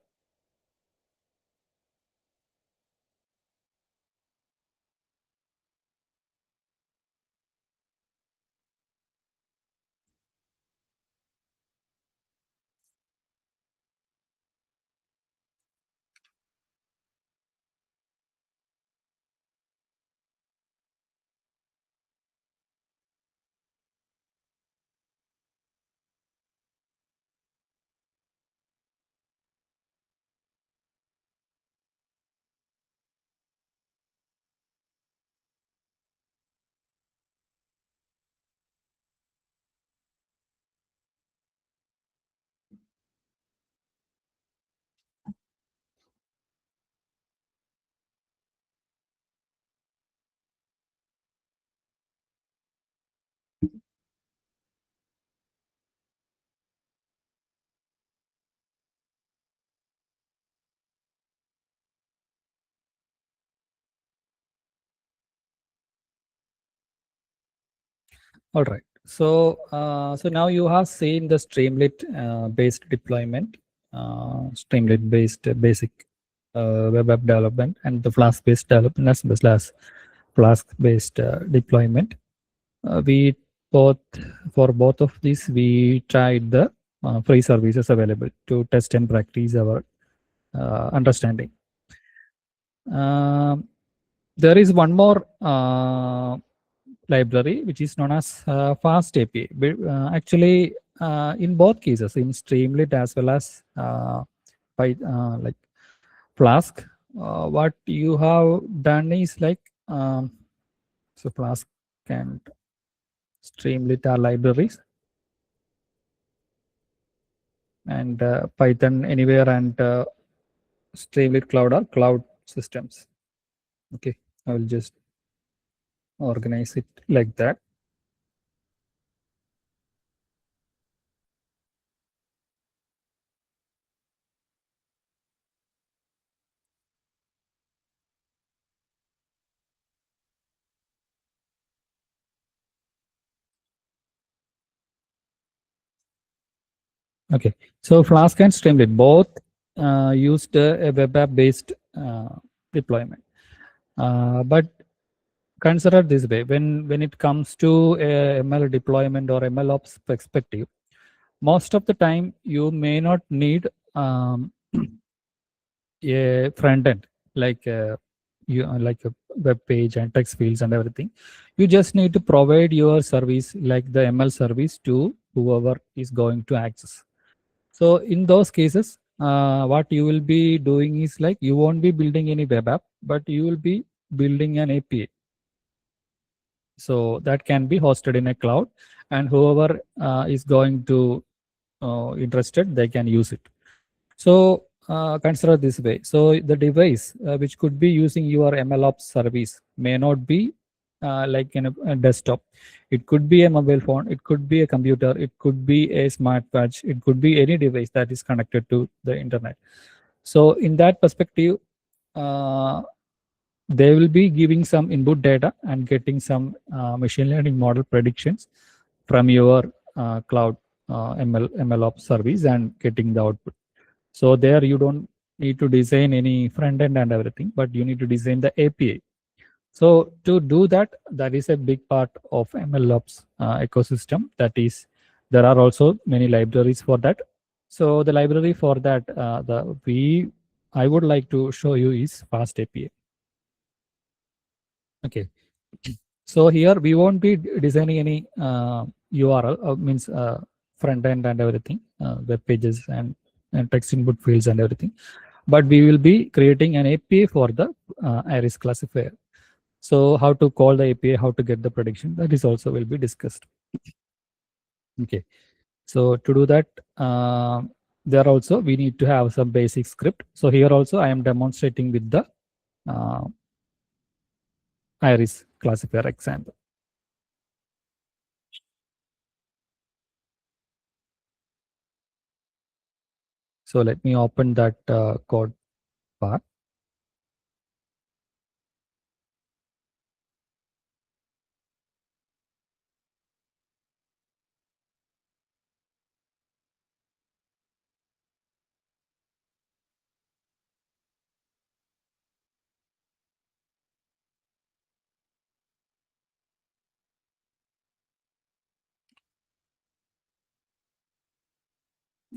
All right. So, so now you have seen the Streamlit based deployment, Streamlit based basic web app development, and the Flask based development as well as Flask based deployment. We both for both of these we tried the free services available to test and practice our understanding. There is one more library which is known as FastAPI. Actually, in both cases, in Streamlit as well as by like Flask, what you have done is like so Flask and Streamlit are libraries, and Python Anywhere and Streamlit Cloud are cloud systems. Okay, I will just organize it like that. Okay, so Flask and Streamlit both used a web app based deployment, but consider this way: when it comes to a ML deployment or MLOps perspective, most of the time you may not need a front end like like a web page and text fields and everything. You just need to provide your service like the ML service to whoever is going to access. So in those cases, what you will be doing is like you won't be building any web app, but you will be building an API. So that can be hosted in a cloud, and whoever is going to interested, they can use it. So consider this way. So the device which could be using your MLOps service may not be like in a desktop. It could be a mobile phone. It could be a computer. It could be a smartwatch. It could be any device that is connected to the internet. So in that perspective, they will be giving some input data and getting some machine learning model predictions from your cloud MLOps service and getting the output. So there you don't need to design any front end and everything, but you need to design the API. So to do that, that is a big part of MLOps ecosystem. That is, there are also many libraries for that. So the library for that, I would like to show you is FastAPI. Okay. So here we won't be designing any URL, means front end and everything, web pages and text input fields and everything. But we will be creating an API for the iris classifier. So how to call the API, how to get the prediction, that is also will be discussed. Okay. So to do that, there also we need to have some basic script. So here also I am demonstrating with the iris classifier example. So let me open that code part.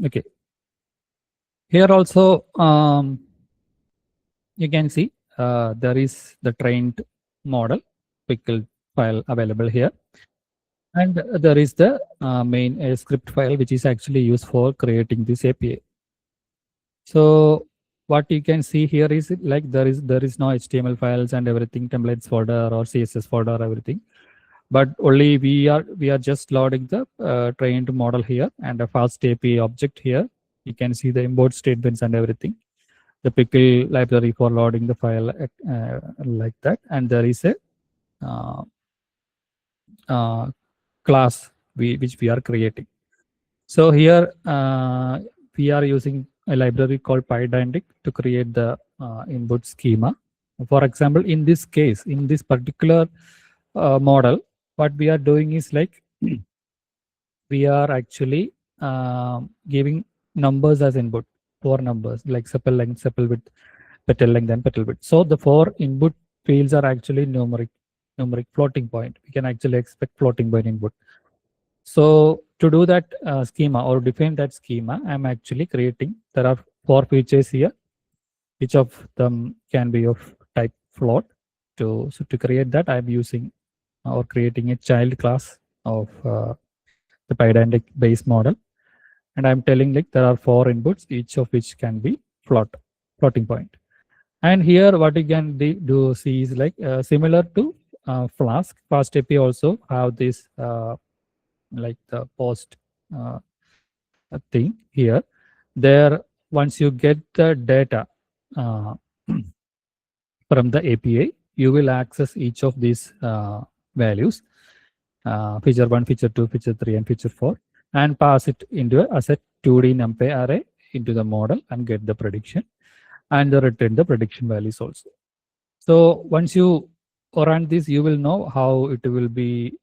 Okay. Here also, you can see there is the trained model pickle file available here. And there is the main script file, which is actually used for creating this API. So what you can see here is like there is no HTML files and everything, templates folder or CSS folder, everything. But only we are just loading the trained model here and a FastAPI object here. You can see the import statements and everything. The pickle library for loading the file like that, and there is a uh, class which we are creating. So here we are using a library called PyDynamic to create the input schema. For example, in this case, in this particular model, what we are doing is like we are actually giving numbers as input, four numbers like sepal length, sepal width, petal length, and petal width. So the four input fields are actually numeric floating point. We can actually expect floating point input. So to do that schema or define that schema, I'm actually creating, there are four features here. Each of them can be of type float. So to create that, I'm using or creating a child class of the PyDynamic base model. And I'm telling like there are four inputs, each of which can be floating point. And here what you can do see is like similar to Flask. FastAPI also have this like the post uh, thing here. There, once you get the data uh, from the API, you will access each of these values, feature 1, feature 2, feature 3, and feature 4, and pass it into as a 2D NumPy array into the model and get the prediction and return the prediction values also. So once you run this, you will know how it will be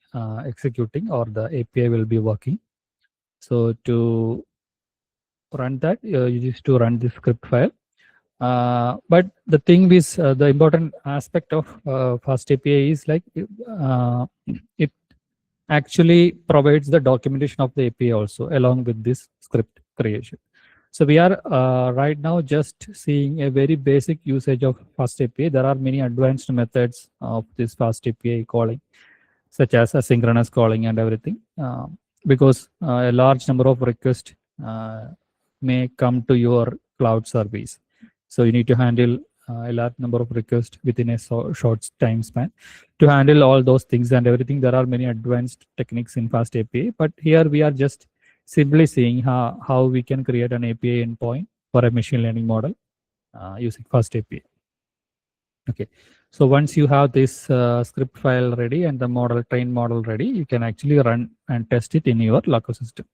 executing or the API will be working. So to run that, you just to run the script file. But the thing is, the important aspect of FastAPI is like it actually provides the documentation of the API also along with this script creation. So we are right now just seeing a very basic usage of FastAPI. There are many advanced methods of this FastAPI calling, such as asynchronous calling and everything, because a large number of requests may come to your cloud service. So you need to handle a large number of requests within a short time span. To handle all those things and everything, there are many advanced techniques in FastAPI. But here we are just simply seeing how we can create an API endpoint for a machine learning model using FastAPI. Okay, so once you have this script file ready and the model trained model ready, you can actually run and test it in your local system.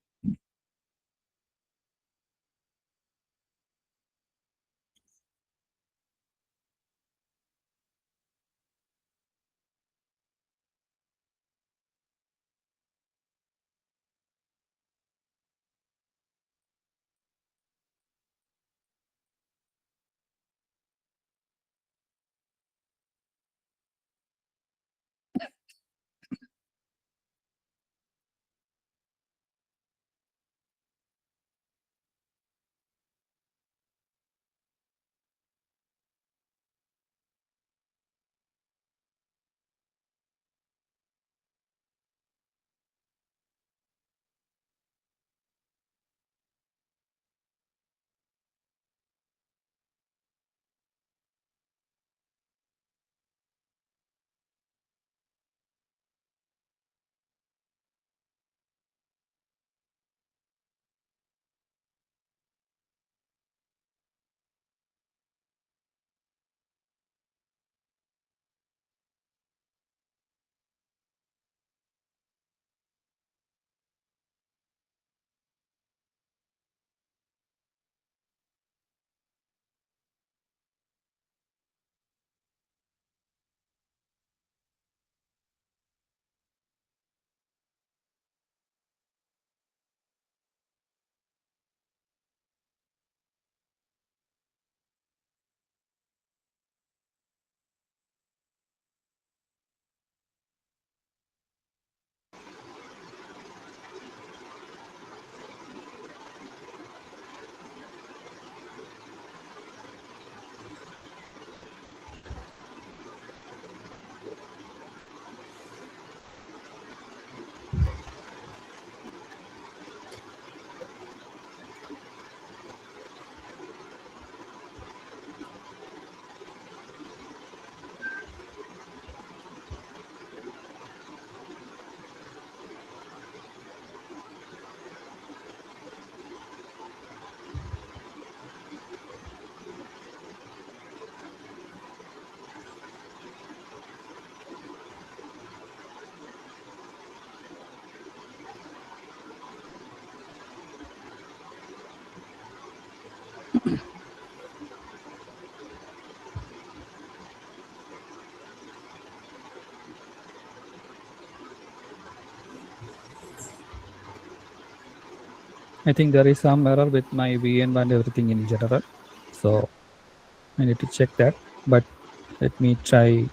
I think there is some error with my VM and everything in general. So I need to check that. But let me try.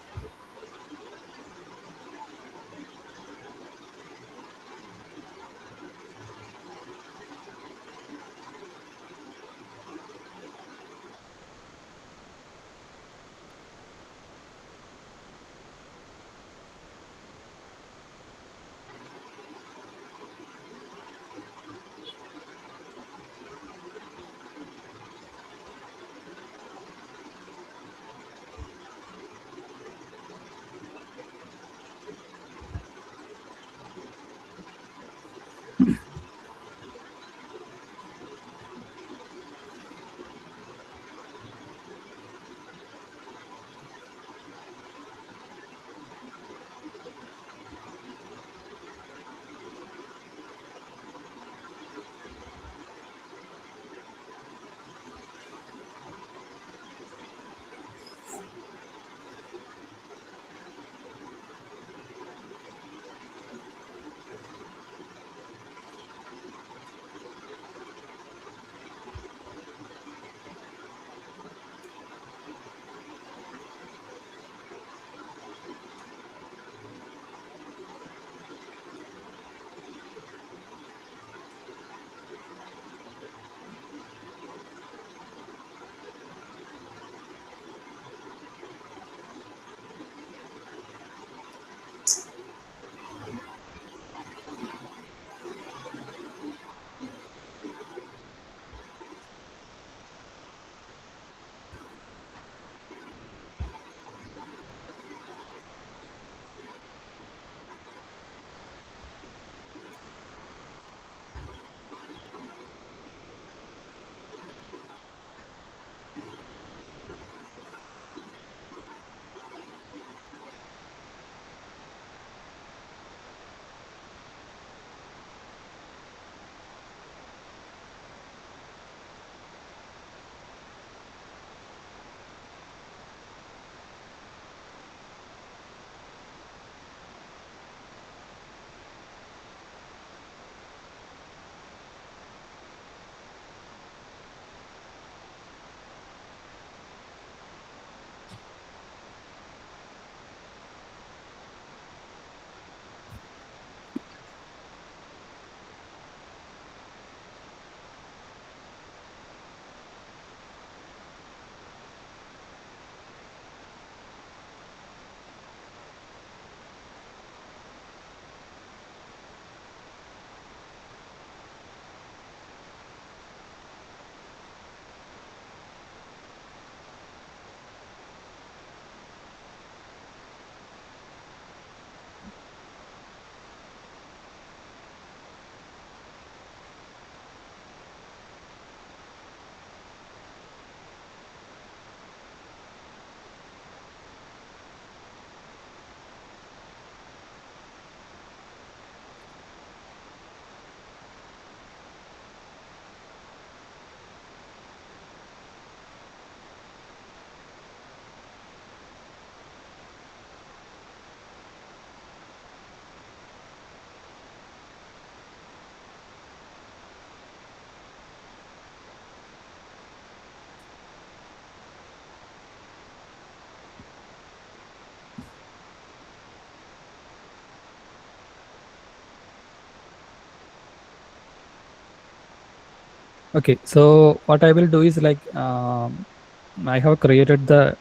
Okay, so what I will do is like I have created the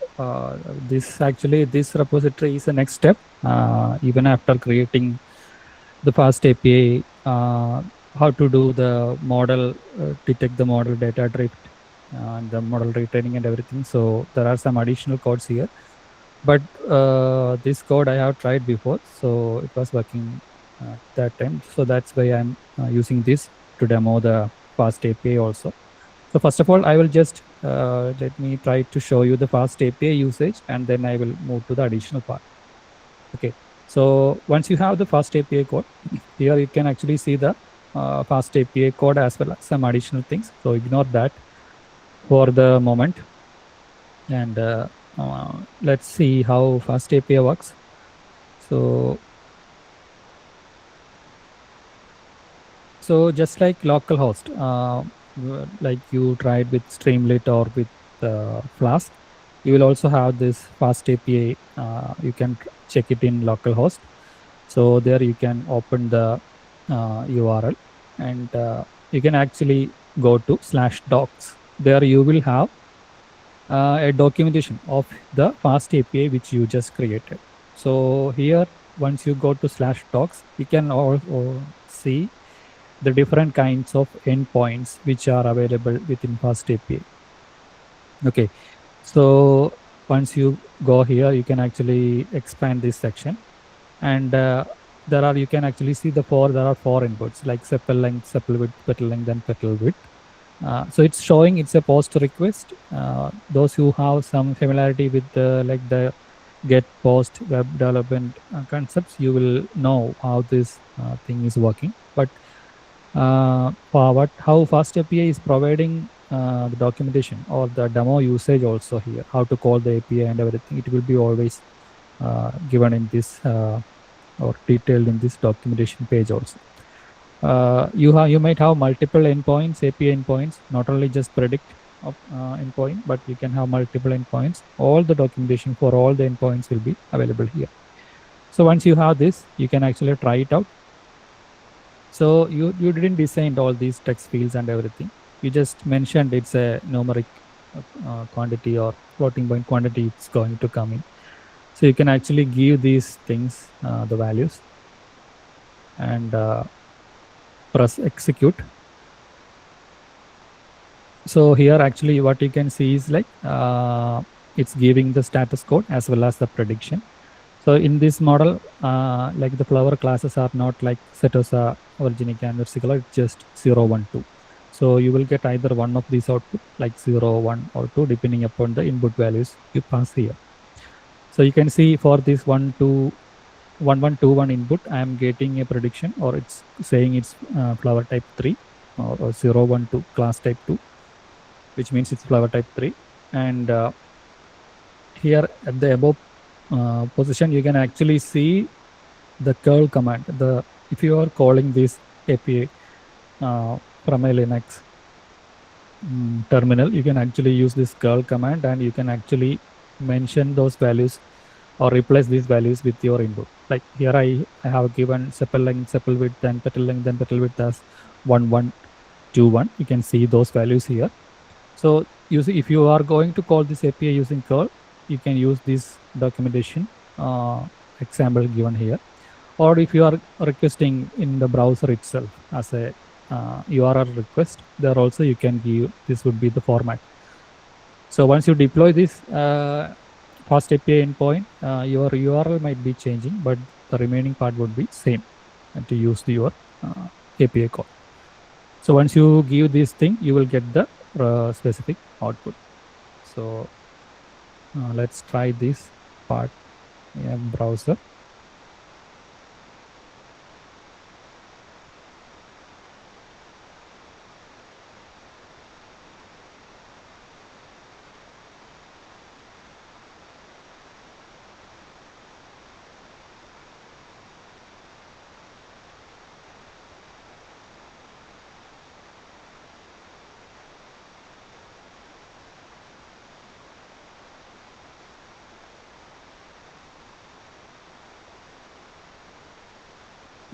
this repository is the next step. Even after creating the fast API, how to do the model, detect the model data drift, and the model retraining and everything. So there are some additional codes here, but this code I have tried before, so it was working that time. So that's why I'm using this to demo the fast API also. So first of all, I will just let me try to show you the fast API usage, and then I will move to the additional part. Okay. So once you have the fast API code, here you can actually see the fast API code as well as some additional things. So ignore that for the moment, and let's see how fast API works. So So just like localhost, like you tried with Streamlit or with Flask, you will also have this FastAPI. You can check it in localhost. So there you can open the URL and you can actually go to /docs. There you will have a documentation of the FastAPI which you just created. So here, once you go to /docs, you can also see the different kinds of endpoints which are available within FastAPI. Okay, so once you go here, you can actually expand this section, and you can actually see there are four inputs like sepal length, sepal width, petal length, and petal width. So it's showing it's a post request. Those who have some familiarity with the get post web development concepts, you will know how this thing is working. But how FastAPI is providing the documentation or the demo usage also here, how to call the API and everything, it will be always given in this or detailed in this documentation page also. You might have multiple endpoints, API endpoints, not only just predict of endpoint, but you can have multiple endpoints. All the documentation for all the endpoints will be available here. So once you have this, you can actually try it out. So you didn't design all these text fields and everything. You just mentioned it's a numeric quantity or floating point quantity it's going to come in. So you can actually give these things the values and press execute. So here actually what you can see is like it's giving the status code as well as the prediction. So in this model, like the flower classes are not like Setosa, Organic, and Versicolor, it's just 0, 1, 2. So you will get either one of these output like 0, 1, or 2 depending upon the input values you pass here. So you can see for this 1, 2, 1, 1, 2, 1 input, I am getting a prediction, or it's saying it's flower type 3 or 0, 1, 2 class type 2, which means it's flower type 3. And here at the above position, you can actually see the curl command. If you are calling this API from a Linux terminal, you can actually use this curl command, and you can actually mention those values or replace these values with your input. Like here I have given sepal length, sepal width, and petal length, and petal width as 1, 1, 2, 1. You can see those values here. So if you are going to call this API using curl, you can use this documentation example given here. Or if you are requesting in the browser itself as a URL request, there also you can give, this would be the format. So once you deploy this FastAPI endpoint, your URL might be changing, but the remaining part would be same to use your API call. So once you give this thing, you will get the specific output. So let's try this part in browser.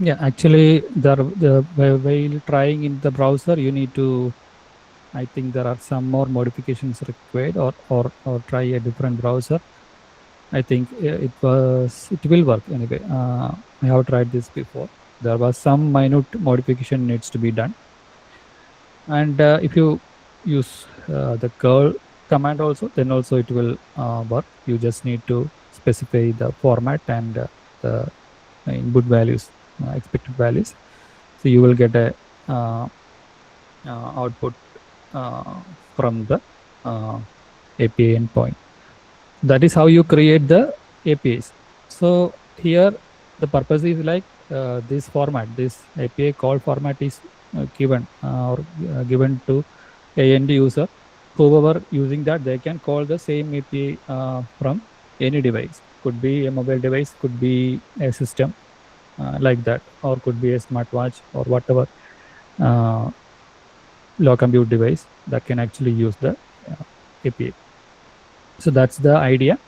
Yeah, actually, while trying in the browser, you need to, I think there are some more modifications required, or try a different browser. I think it will work anyway. I have tried this before. There was some minute modification needs to be done. And if you use the curl command also, then also it will work. You just need to specify the format and the input values, expected values. So you will get a output from the API endpoint. That is how you create the APIs. So here the purpose is like this format, this API call format is given to a end user. Whoever using that, they can call the same API from any device. Could be a mobile device, could be a system like that, or could be a smartwatch or whatever low compute device that can actually use the API. So that's the idea.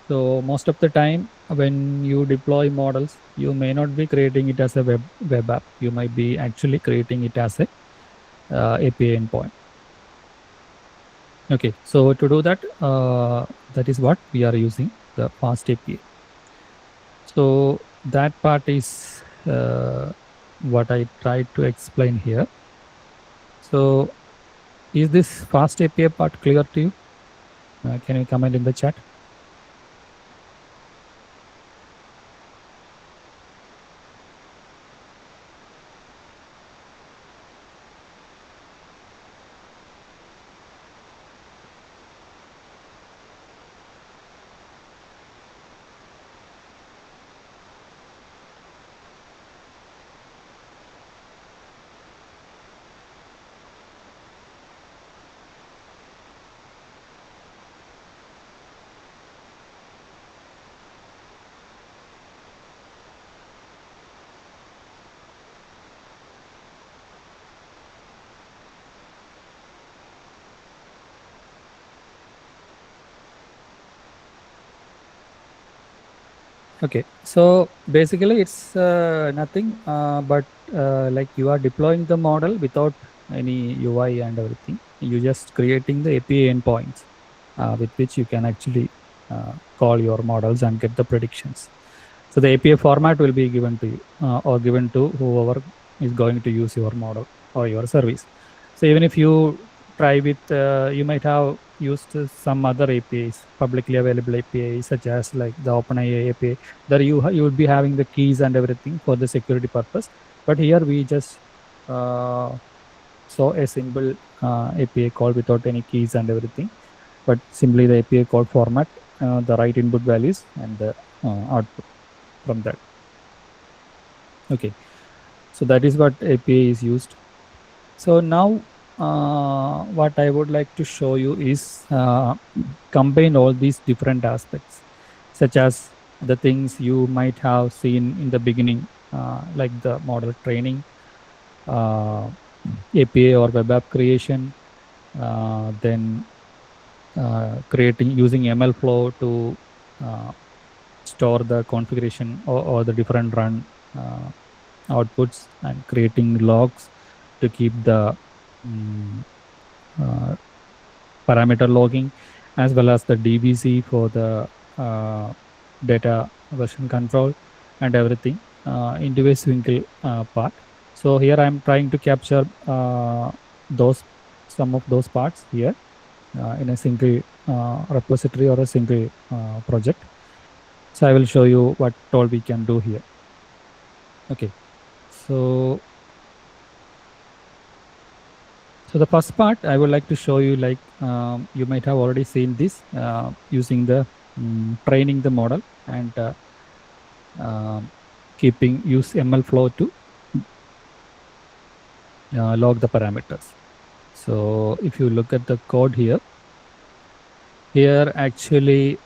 So most of the time when you deploy models, you may not be creating it as a web app. You might be actually creating it as a API endpoint. Okay, so to do that, that is what we are using, the FastAPI. So that part is what I tried to explain here. So is this FastAPI part clear to you? Can you comment in the chat? Okay, so basically it's nothing but like you are deploying the model without any UI and everything. You're just creating the API endpoints with which you can actually call your models and get the predictions. So the API format will be given to you or given to whoever is going to use your model or your service. So even if you try with, you might have used some other APIs, publicly available APIs, such as like the OpenAI API, that you will be having the keys and everything for the security purpose. But here we just saw a simple API call without any keys and everything, but simply the API call format, the right input values and the output from that. Okay, so that is what API is used. So now what I would like to show you is combine all these different aspects, such as the things you might have seen in the beginning, like the model training, API or web app creation, then creating using ML flow to store the configuration or the different run outputs, and creating logs to keep the parameter logging, as well as the DBC for the data version control and everything into a single part. So here I'm trying to capture some of those parts here in a single repository or a single project. So I will show you what all we can do here. Okay, so the first part I would like to show you, like you might have already seen this using the training the model and use ML flow to log the parameters. So if you look at the code here actually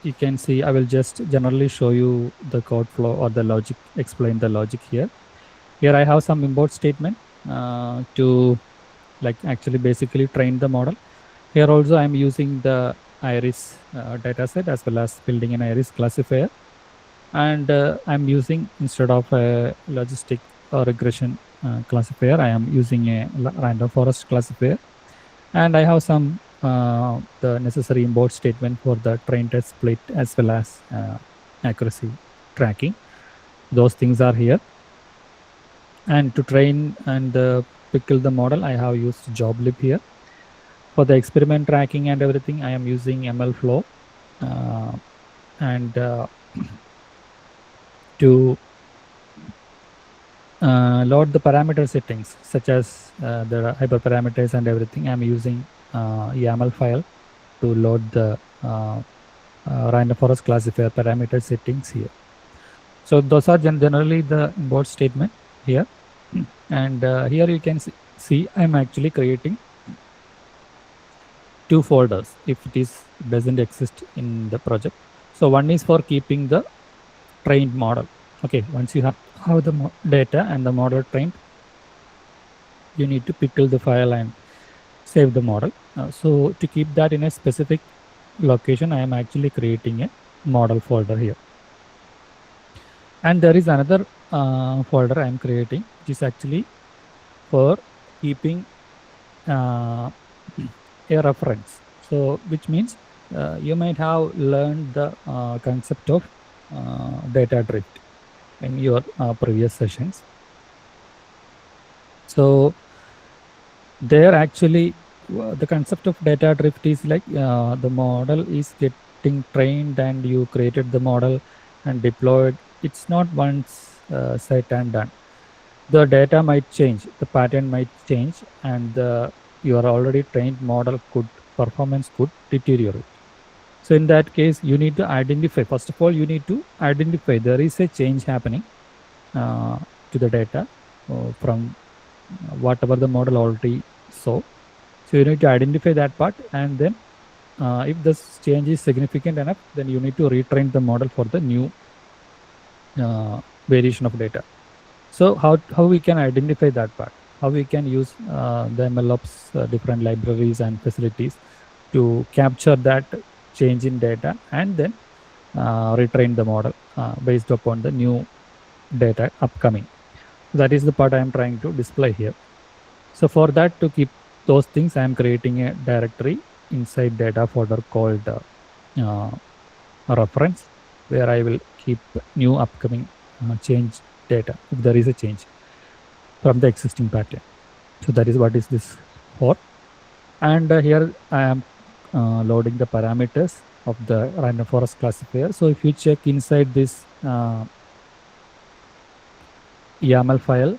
you can see, I will just generally show you the code flow or the logic, explain the logic here. Here I have some import statement to like actually basically train the model. Here also I'm using the iris dataset as well as building an iris classifier, and I'm using, instead of a logistic or regression classifier, I am using a random forest classifier, and I have some the necessary import statement for the train test split as well as accuracy tracking. Those things are here. And to train and pickle the model, I have used joblib here. For the experiment tracking and everything, I am using ML flow and to load the parameter settings, such as the hyperparameters and everything, I'm using YAML file to load the random forest classifier parameter settings here. So those are generally the import statement here. And here you can see I'm actually creating two folders if it doesn't exist in the project. So one is for keeping the trained model. Okay, once you have the data and the model trained, you need to pickle the file and save the model. So to keep that in a specific location, I am actually creating a model folder here. And there is another folder I am creating, which is actually for keeping a reference. So which means you might have learned the concept of data drift in your previous sessions. So there actually the concept of data drift is like the model is getting trained and you created the model and deployed. It's not once set and done. The data might change, the pattern might change, and your already trained model performance could deteriorate. So in that case, you need to identify, first of all, you need to identify there is a change happening to the data from whatever the model already saw. So you need to identify that part, and then if this change is significant enough, then you need to retrain the model for the new variation of data. So how we can identify that part? How we can use the MLOps different libraries and facilities to capture that change in data and then retrain the model based upon the new data upcoming. That is the part I am trying to display here. So for that, to keep those things, I am creating a directory inside data folder called reference, where I will keep new upcoming change data if there is a change from the existing pattern. So that is what is this for. And here I am loading the parameters of the random forest classifier. So if you check inside this YAML file,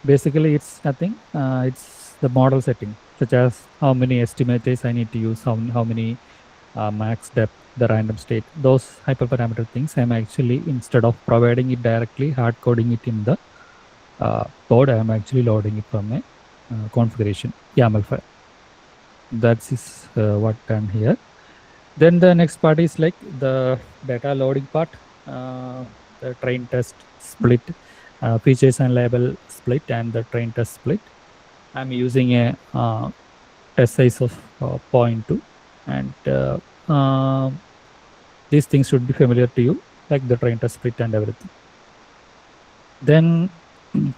basically it's nothing. It's the model setting, such as how many estimators I need to use, how many max depth, the random state, those hyperparameter things. I'm actually, instead of providing it directly, hard coding it in the code, I'm actually loading it from a configuration YAML file. That is what done here. Then the next part is like the data loading part, the train test split, features and label split, and the train test split. I'm using a test size of 0.2, and these things should be familiar to you, like the train test split and everything. Then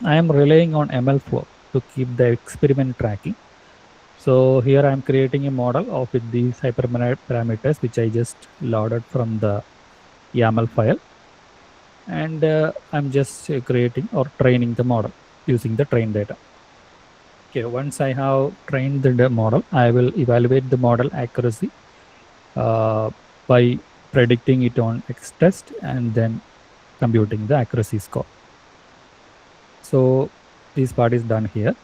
I am relying on MLflow to keep the experiment tracking. So here I am creating a model of with these hyperparameters, which I just loaded from the YAML file. And I'm just creating or training the model using the train data. Okay, once I have trained the model, I will evaluate the model accuracy by predicting it on X test and then computing the accuracy score. So this part is done here.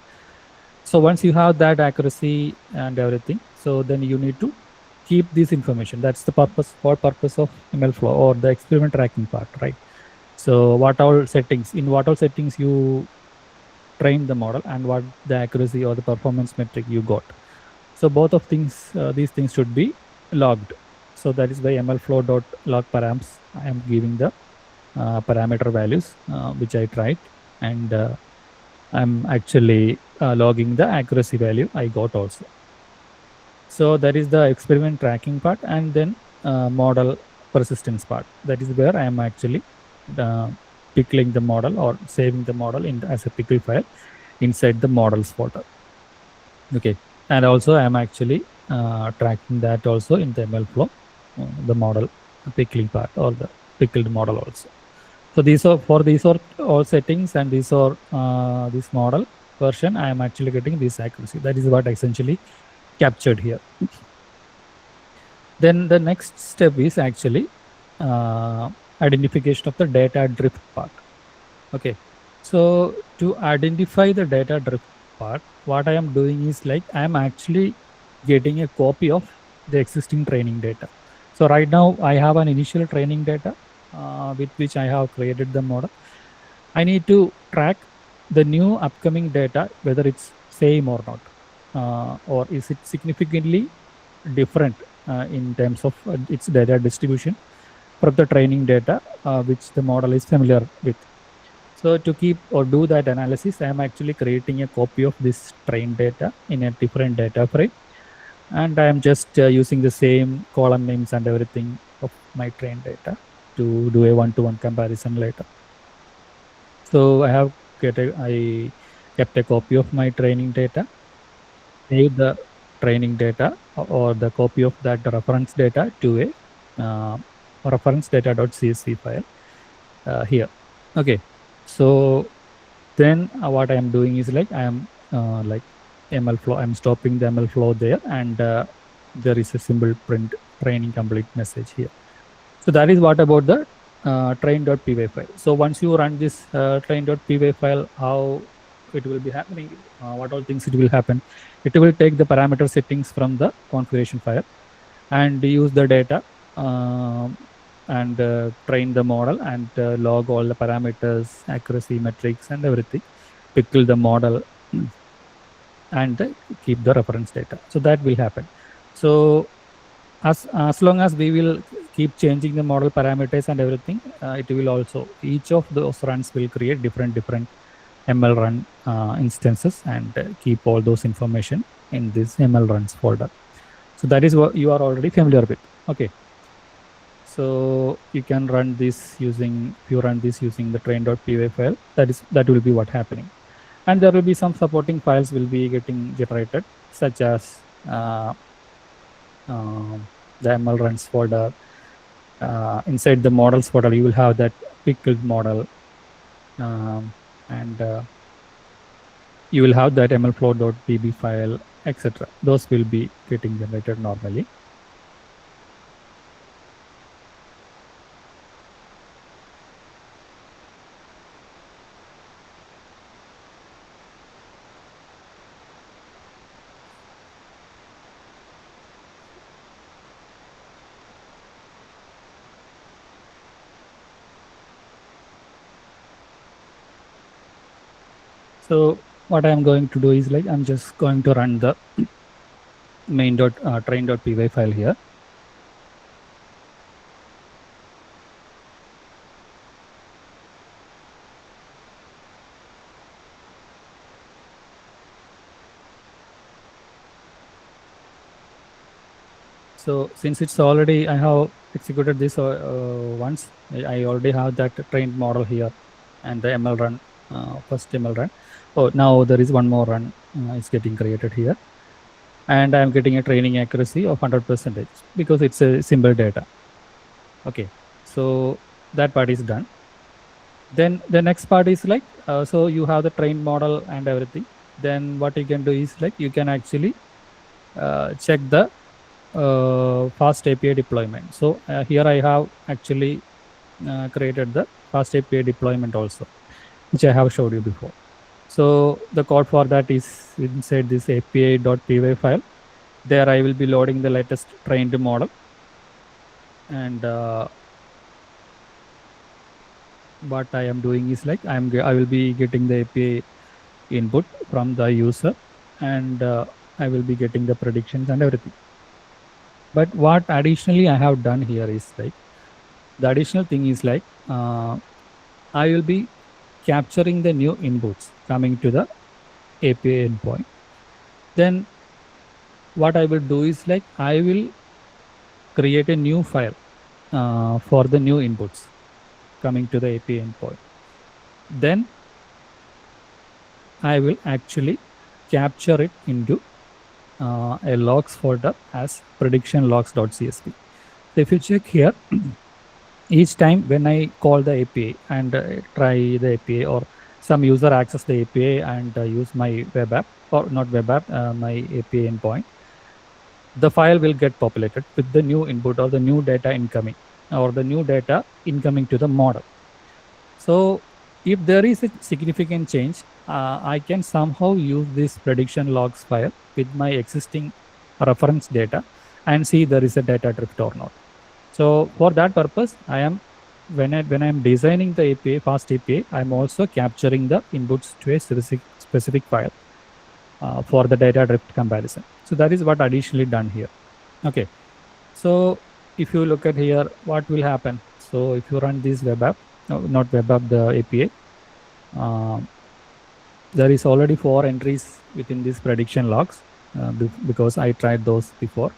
So once you have that accuracy and everything, so then you need to keep this information. That's the purpose of MLflow or the experiment tracking part, right? So what all settings you train the model and what the accuracy or the performance metric you got. So both of things, these things should be logged. So that is by MLflow.log params. I am giving the parameter values which I tried, and I'm actually logging the accuracy value I got also. So that is the experiment tracking part, and then model persistence part. That is where I am actually pickling the model or saving the model as a pickle file inside the models folder. Okay, and also I am actually tracking that also in the MLflow, the model pickling part or the pickled model also. So these are all settings, and these are this model version. I am actually getting this accuracy. That is what essentially captured here. Then the next step is actually identification of the data drift part. Okay, so to identify the data drift part, what I am doing is like I am actually getting a copy of the existing training data. So right now I have an initial training data with which I have created the model. I need to track the new upcoming data, whether it's same or not, or is it significantly different in terms of its data distribution from the training data which the model is familiar with. So to keep or do that analysis, I am actually creating a copy of this trained data in a different data frame. And I am just using the same column names and everything of my trained data to do a one-to-one comparison later. So I kept a copy of my training data, save the training data or the copy of that reference data to a reference data.csv file here. Okay, so then what I am doing is like I am like ML flow. I'm stopping the ML flow there, and there is a simple print training complete message here. So that is what about the train.py file. So once you run this train.py file, how it will be happening, what all things it will happen. It will take the parameter settings from the configuration file and use the data and train the model and log all the parameters, accuracy metrics and everything, pickle the model and keep the reference data. So that will happen. So as long as we will keep changing the model parameters and everything, it will also, each of those runs will create different ML run instances and keep all those information in this ML runs folder. So that is what you are already familiar with. Okay. So you can run this using, if you run this using the train.py file, that will be what happening. And there will be some supporting files will be getting generated, such as the ML runs folder. Inside the models folder, you will have that pickled model, and you will have that mlflow.pb file, etc. Those will be getting generated normally. So what I'm going to do is like I'm just going to run the train.py file here. So since it's already, I have executed this once, I already have that trained model here and the ML run, first ML run. Oh, now there is one more run is getting created here. And I'm getting a training accuracy of 100% because it's a simple data. Okay, so that part is done. Then the next part is like, so you have the trained model and everything. Then what you can do is like, you can actually check the FastAPI deployment. So here I have actually created the FastAPI deployment also, which I have showed you before. So the code for that is inside this API.py file. There I will be loading the latest trained model, and what I am doing is like I will be getting the API input from the user, and I will be getting the predictions and everything. But what additionally I have done here is like, the additional thing is like, I will be capturing the new inputs coming to the API endpoint. Then what I will do is like, I will create a new file for the new inputs coming to the API endpoint. Then I will actually capture it into a logs folder as prediction logs.csv. So if you check here, each time when I call the API and try the API, or some user access the API and use my web app, or not web app, my API endpoint, the file will get populated with the new input or the new data incoming, or the new data incoming to the model. So if there is a significant change, I can somehow use this prediction logs file with my existing reference data and see there is a data drift or not. So for that purpose, I am, when I'm designing the API, FastAPI, I'm also capturing the inputs to a specific file for the data drift comparison. So that is what additionally done here. Okay, so if you look at here, what will happen? So if you run this web app, not web app, the API, there is already 4 entries within these prediction logs because I tried those before.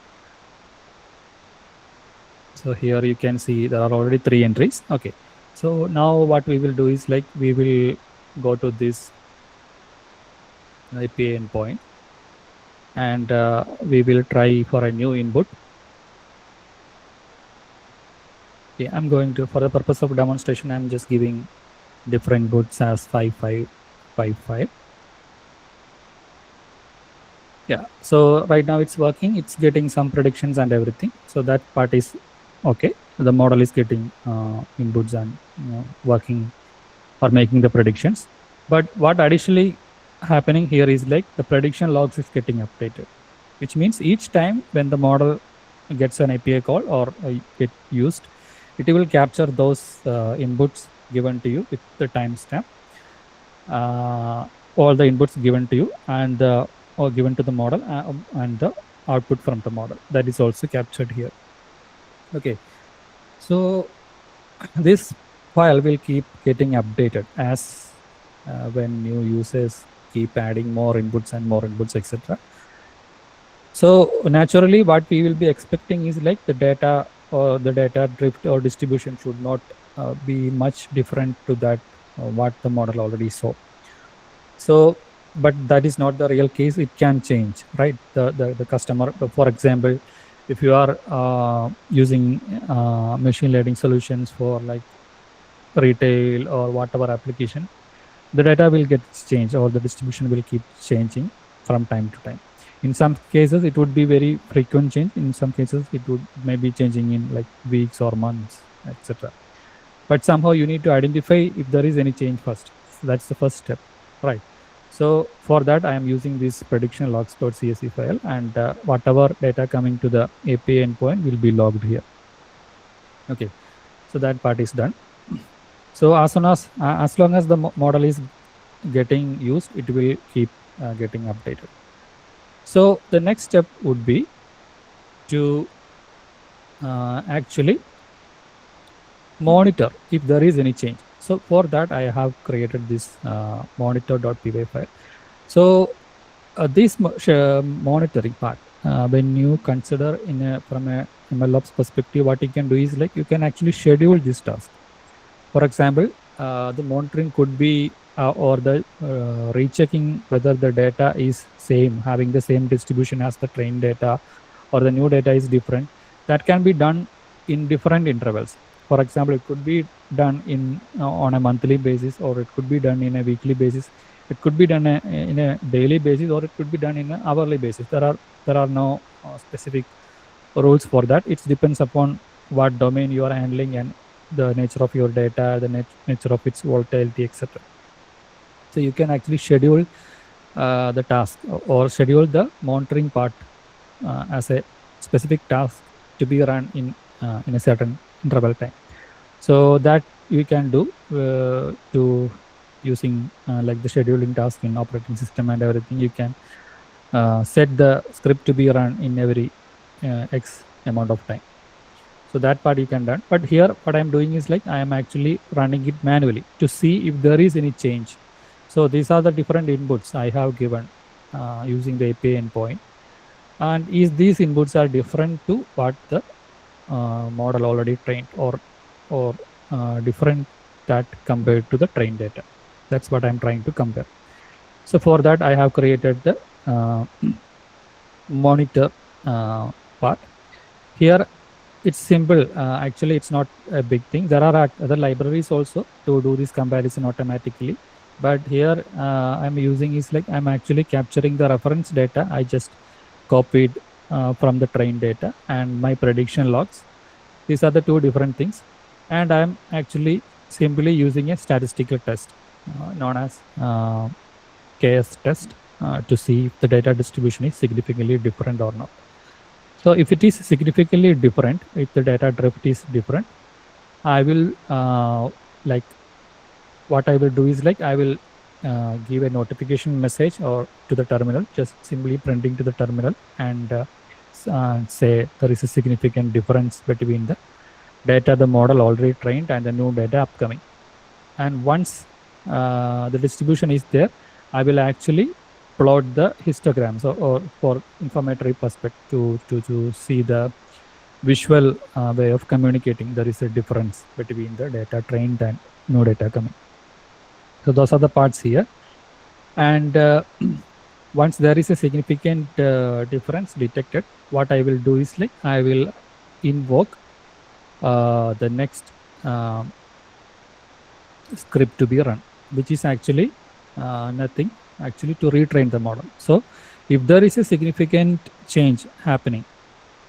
So here you can see there are already 3 entries. Okay. So now what we will do is like we will go to this API endpoint and we will try for a new input. Okay, I'm going to, for the purpose of demonstration, I'm just giving different inputs as 5555. Yeah, so right now it's working, it's getting some predictions and everything. So that part is okay. The model is getting inputs and working or making the predictions. But what additionally happening here is like the prediction logs is getting updated, which means each time when the model gets an API call or get used, it will capture those inputs given to you with the timestamp, all the inputs given to you and or given to the model and the output from the model that is also captured here. Okay, so this file will keep getting updated as when new users keep adding more inputs, etc. So naturally what we will be expecting is like the data or the data drift or distribution should not be much different to that what the model already saw. So but that is not the real case. It can change, right? The customer, for example, if you are using machine learning solutions for like retail or whatever application, the data will get changed or the distribution will keep changing from time to time. In some cases it would be very frequent change, in some cases it would maybe changing in like weeks or months, etc. But somehow you need to identify if there is any change first. So that's the first step, right? So for that I am using this prediction logs.csv file, and whatever data coming to the API endpoint will be logged here. Okay, so that part is done. So as long as the model is getting used, it will keep getting updated. So the next step would be to actually monitor if there is any change. So for that I have created this monitor.py file. So this monitoring part, when you consider from a MLOps perspective, what you can do is like you can actually schedule this task. For example, the monitoring could be or the rechecking whether the data is same, having the same distribution as the trained data, or the new data is different. That can be done in different intervals. For example, it could be done on a monthly basis, or it could be done in a weekly basis. It could be done in a daily basis, or it could be done in an hourly basis. There are no specific rules for that. It depends upon what domain you are handling and the nature of your data, the nature of its volatility, etc. So you can actually schedule the task or schedule the monitoring part as a specific task to be run in a certain interval time. So that you can do to using like the scheduling task in operating system and everything. You can set the script to be run in every X amount of time. So that part you can done. But here what I'm doing is like I am actually running it manually to see if there is any change. So these are the different inputs I have given using the API endpoint. And is these inputs are different to what the model already trained, or different that compared to the trained data. That's what I'm trying to compare. So for that I have created the monitor part. Here it's simple. Actually it's not a big thing. There are other libraries also to do this comparison automatically, but here I'm using is like I'm actually capturing the reference data I just copied from the trained data and my prediction logs. These are the two different things, and I'm actually simply using a statistical test known as KS test to see if the data distribution is significantly different or not. So if it is significantly different, if the data drift is different, I will like what I will do is like I will give a notification message or to the terminal, just simply printing to the terminal and say there is a significant difference between the data the model already trained and the new data upcoming. And once the distribution is there, I will actually plot the histograms or for informatory perspective to see the visual way of communicating. There is a difference between the data trained and no data coming. So those are the parts here. And once there is a significant difference detected, what I will do is like I will invoke the next script to be run, which is actually nothing actually to retrain the model. So if there is a significant change happening,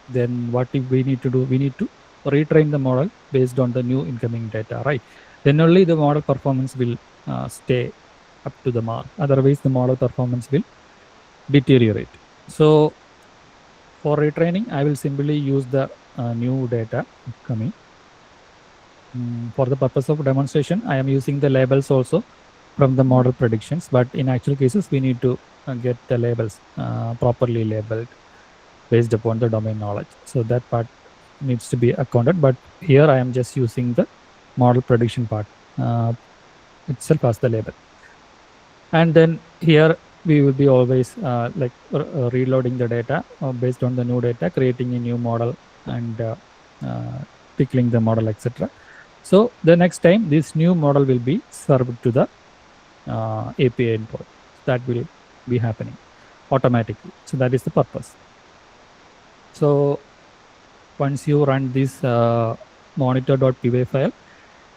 then what we need to do, we need to retrain the model based on the new incoming data, right? Then only the model performance will stay up to the mark. Otherwise, the model performance will deteriorate. So for retraining, I will simply use the new data coming. For the purpose of demonstration, I am using the labels also from the model predictions, but in actual cases, we need to get the labels properly labeled based upon the domain knowledge. So that part needs to be accounted, but here I am just using the model prediction part itself as the label. And then here we will be always reloading the data based on the new data, creating a new model and pickling the model, etc. So the next time this new model will be served to the API endpoint. That will be happening automatically. So that is the purpose. So once you run this monitor.py file,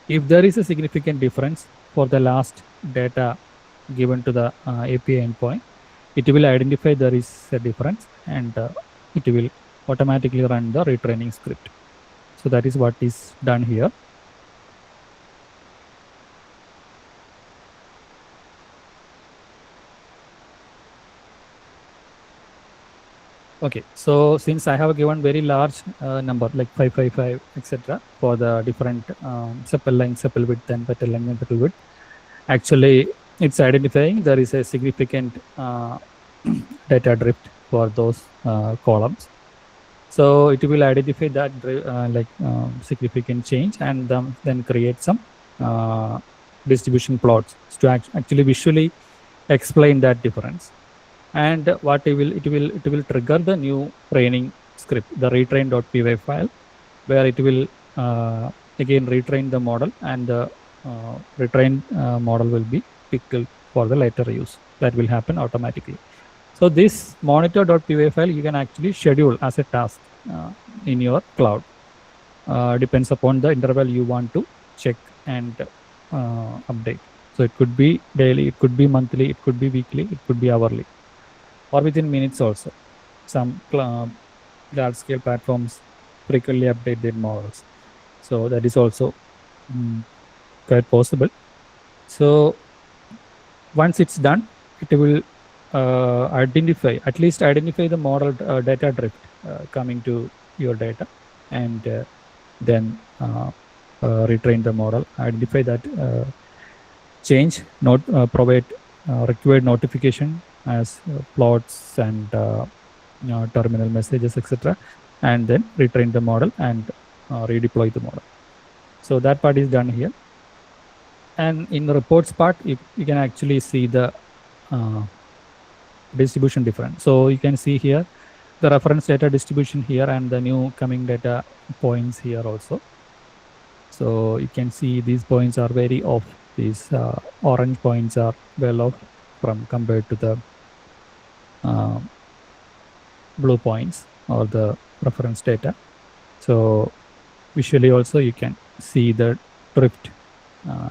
if there is a significant difference for the last data given to the API endpoint, it will identify there is a difference and it will automatically run the retraining script. So that is what is done here. Okay, so since I have given very large number like 555, etc. for the different sepal length, sepal width, and petal length and petal width, actually it's identifying there is a significant data drift for those columns. So it will identify that significant change and then create some distribution plots to actually visually explain that difference. And what it will trigger the new training script, the retrain.py file, where it will again retrain the model, and the retrained model will be pickled for the later use. That will happen automatically. So this monitor.py file you can actually schedule as a task in your cloud. Depends upon the interval you want to check and update. So it could be daily, it could be monthly, it could be weekly, it could be hourly, or within minutes also. Some large-scale platforms frequently update their models. So that is also quite possible. So once it's done, it will identify the model data drift coming to your data, and then retrain the model, identify that change, provide required notification as plots and terminal messages, etc., and then retrain the model and redeploy the model. So that part is done here. And in the reports part, you can actually see the distribution difference. So you can see here the reference data distribution here and the new coming data points here also. So you can see these points are very off. These orange points are well off from compared to the blue points or the reference data. So visually also you can see the drift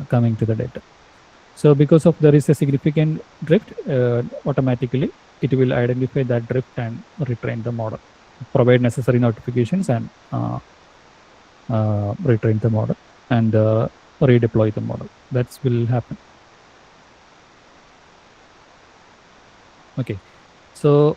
coming to the data. So because of there is a significant drift, automatically it will identify that drift and retrain the model, provide necessary notifications and retrain the model and redeploy the model. That will happen. Okay, so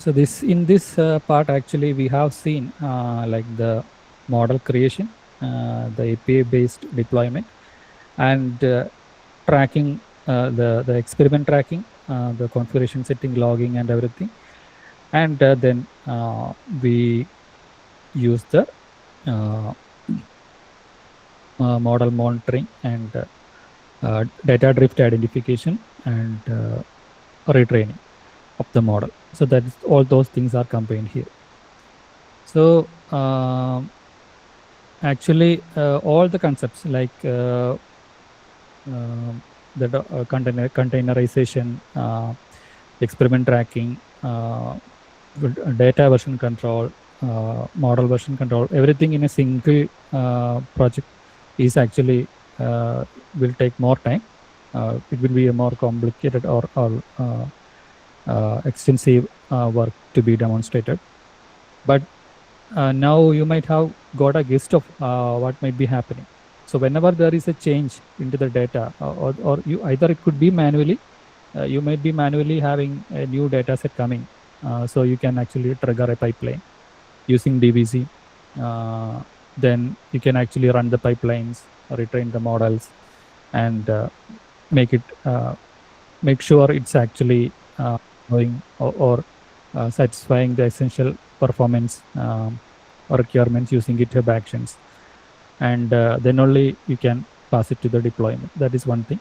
this in this part actually we have seen like the model creation, the API based deployment, and tracking, the experiment tracking, the configuration setting, logging and everything, and then we use the model monitoring, and data drift identification, and retraining of the model. So that is, all those things are combined here. So actually, all the concepts like the containerization, experiment tracking, data version control, model version control, everything in a single project is actually will take more time. It will be a more complicated or extensive work to be demonstrated. But now you might have got a gist of what might be happening. So whenever there is a change into the data, or you either it could be manually, you might be manually having a new data set coming. So you can actually trigger a pipeline using DBC. Then you can actually run the pipelines, retrain the models, and make sure it's actually going or satisfying the essential performance or requirements using GitHub Actions, and then only you can pass it to the deployment. That is one thing.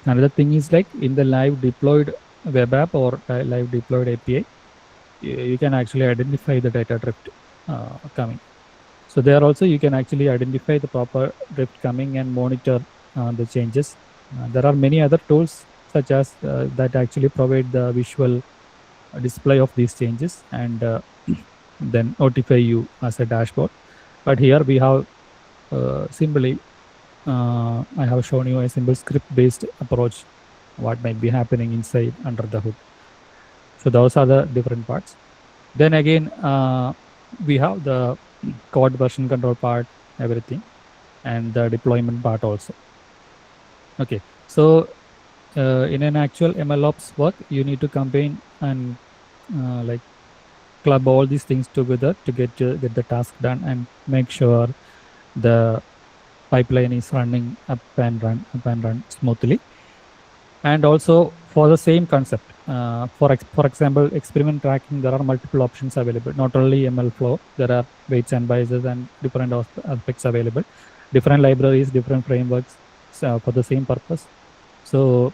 Another thing is like in the live deployed web app or live deployed API, you can actually identify the data drift coming. So there also you can actually identify the proper drift coming and monitor the changes. There are many other tools such as that actually provide the visual display of these changes and then notify you as a dashboard. But here we have simply, I have shown you a simple script-based approach, what might be happening inside under the hood. So those are the different parts. Then again, we have the code version control part, everything, and the deployment part also. Okay, so in an actual MLOps work, you need to combine and like club all these things together to get the task done and make sure the pipeline is running up and run smoothly. And also for the same concept, for example, experiment tracking, there are multiple options available. Not only ML flow, there are weights and biases and different aspects available. Different libraries, different frameworks for the same purpose. So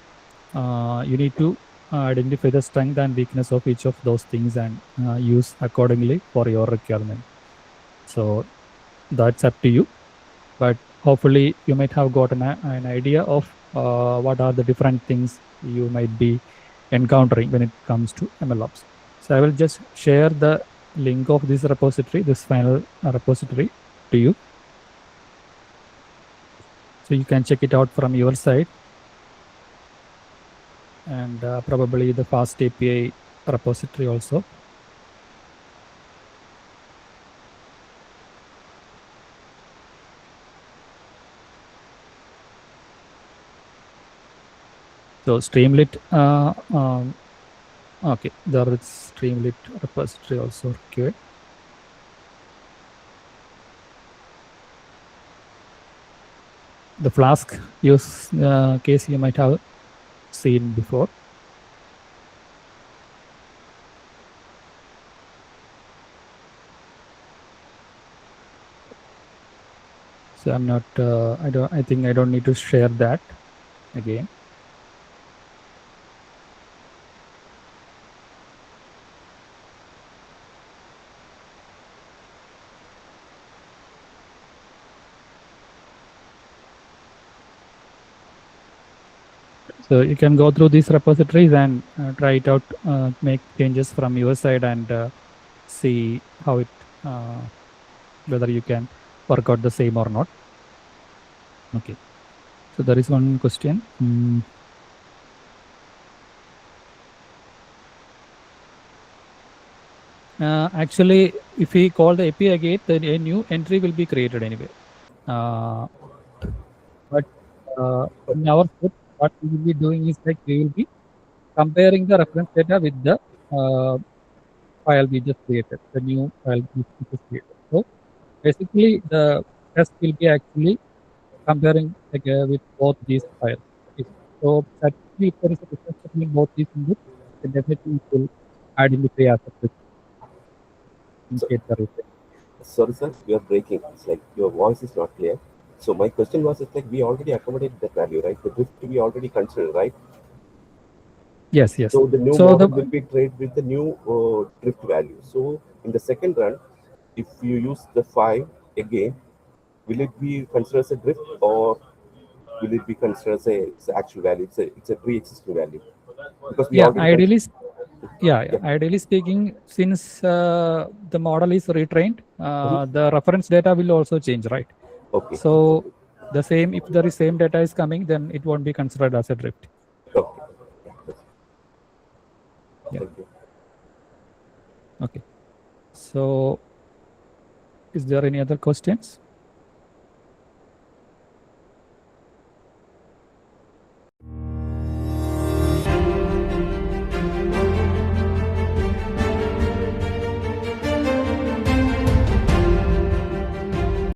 you need to identify the strength and weakness of each of those things and use accordingly for your requirement. So that's up to you. But hopefully you might have gotten an idea of what are the different things you might be encountering when it comes to MLOps. So I will just share the link of this repository, this final repository to you. So you can check it out from your side. And probably the FastAPI repository also. So Streamlit, okay, there is Streamlit repository also required. The Flask use case you might have seen before. So I'm not, I think I don't need to share that again. So you can go through these repositories and try it out, make changes from your side and see how it, whether you can work out the same or not. Okay. So there is one question. Actually, if we call the API again, then a new entry will be created anyway. But in our script, what we will be doing is like we will be comparing the reference data with the file we just created, the new file we just created. So basically, the test will be actually comparing like, with both these files. Okay. So actually, if there is a difference between both these inputs, then definitely it will identify as a difference. Sorry, sir, you are breaking. It's like your voice is not clear. So my question was, it's like we already accommodated that value, right? The drift we already considered, right? Yes, yes. So the new So model the will be trained with the new drift value. So in the second run, if you use the 5 again, will it be considered as a drift, or will it be considered as it's an actual value? It's a pre-existing value, because we yeah, already considered. yeah, ideally speaking, since the model is retrained, Mhm. the reference data will also change, right? Okay. So the same, if there is same data is coming, then it won't be considered as a drift. Okay. Yeah. Thank you. Okay. So is there any other questions?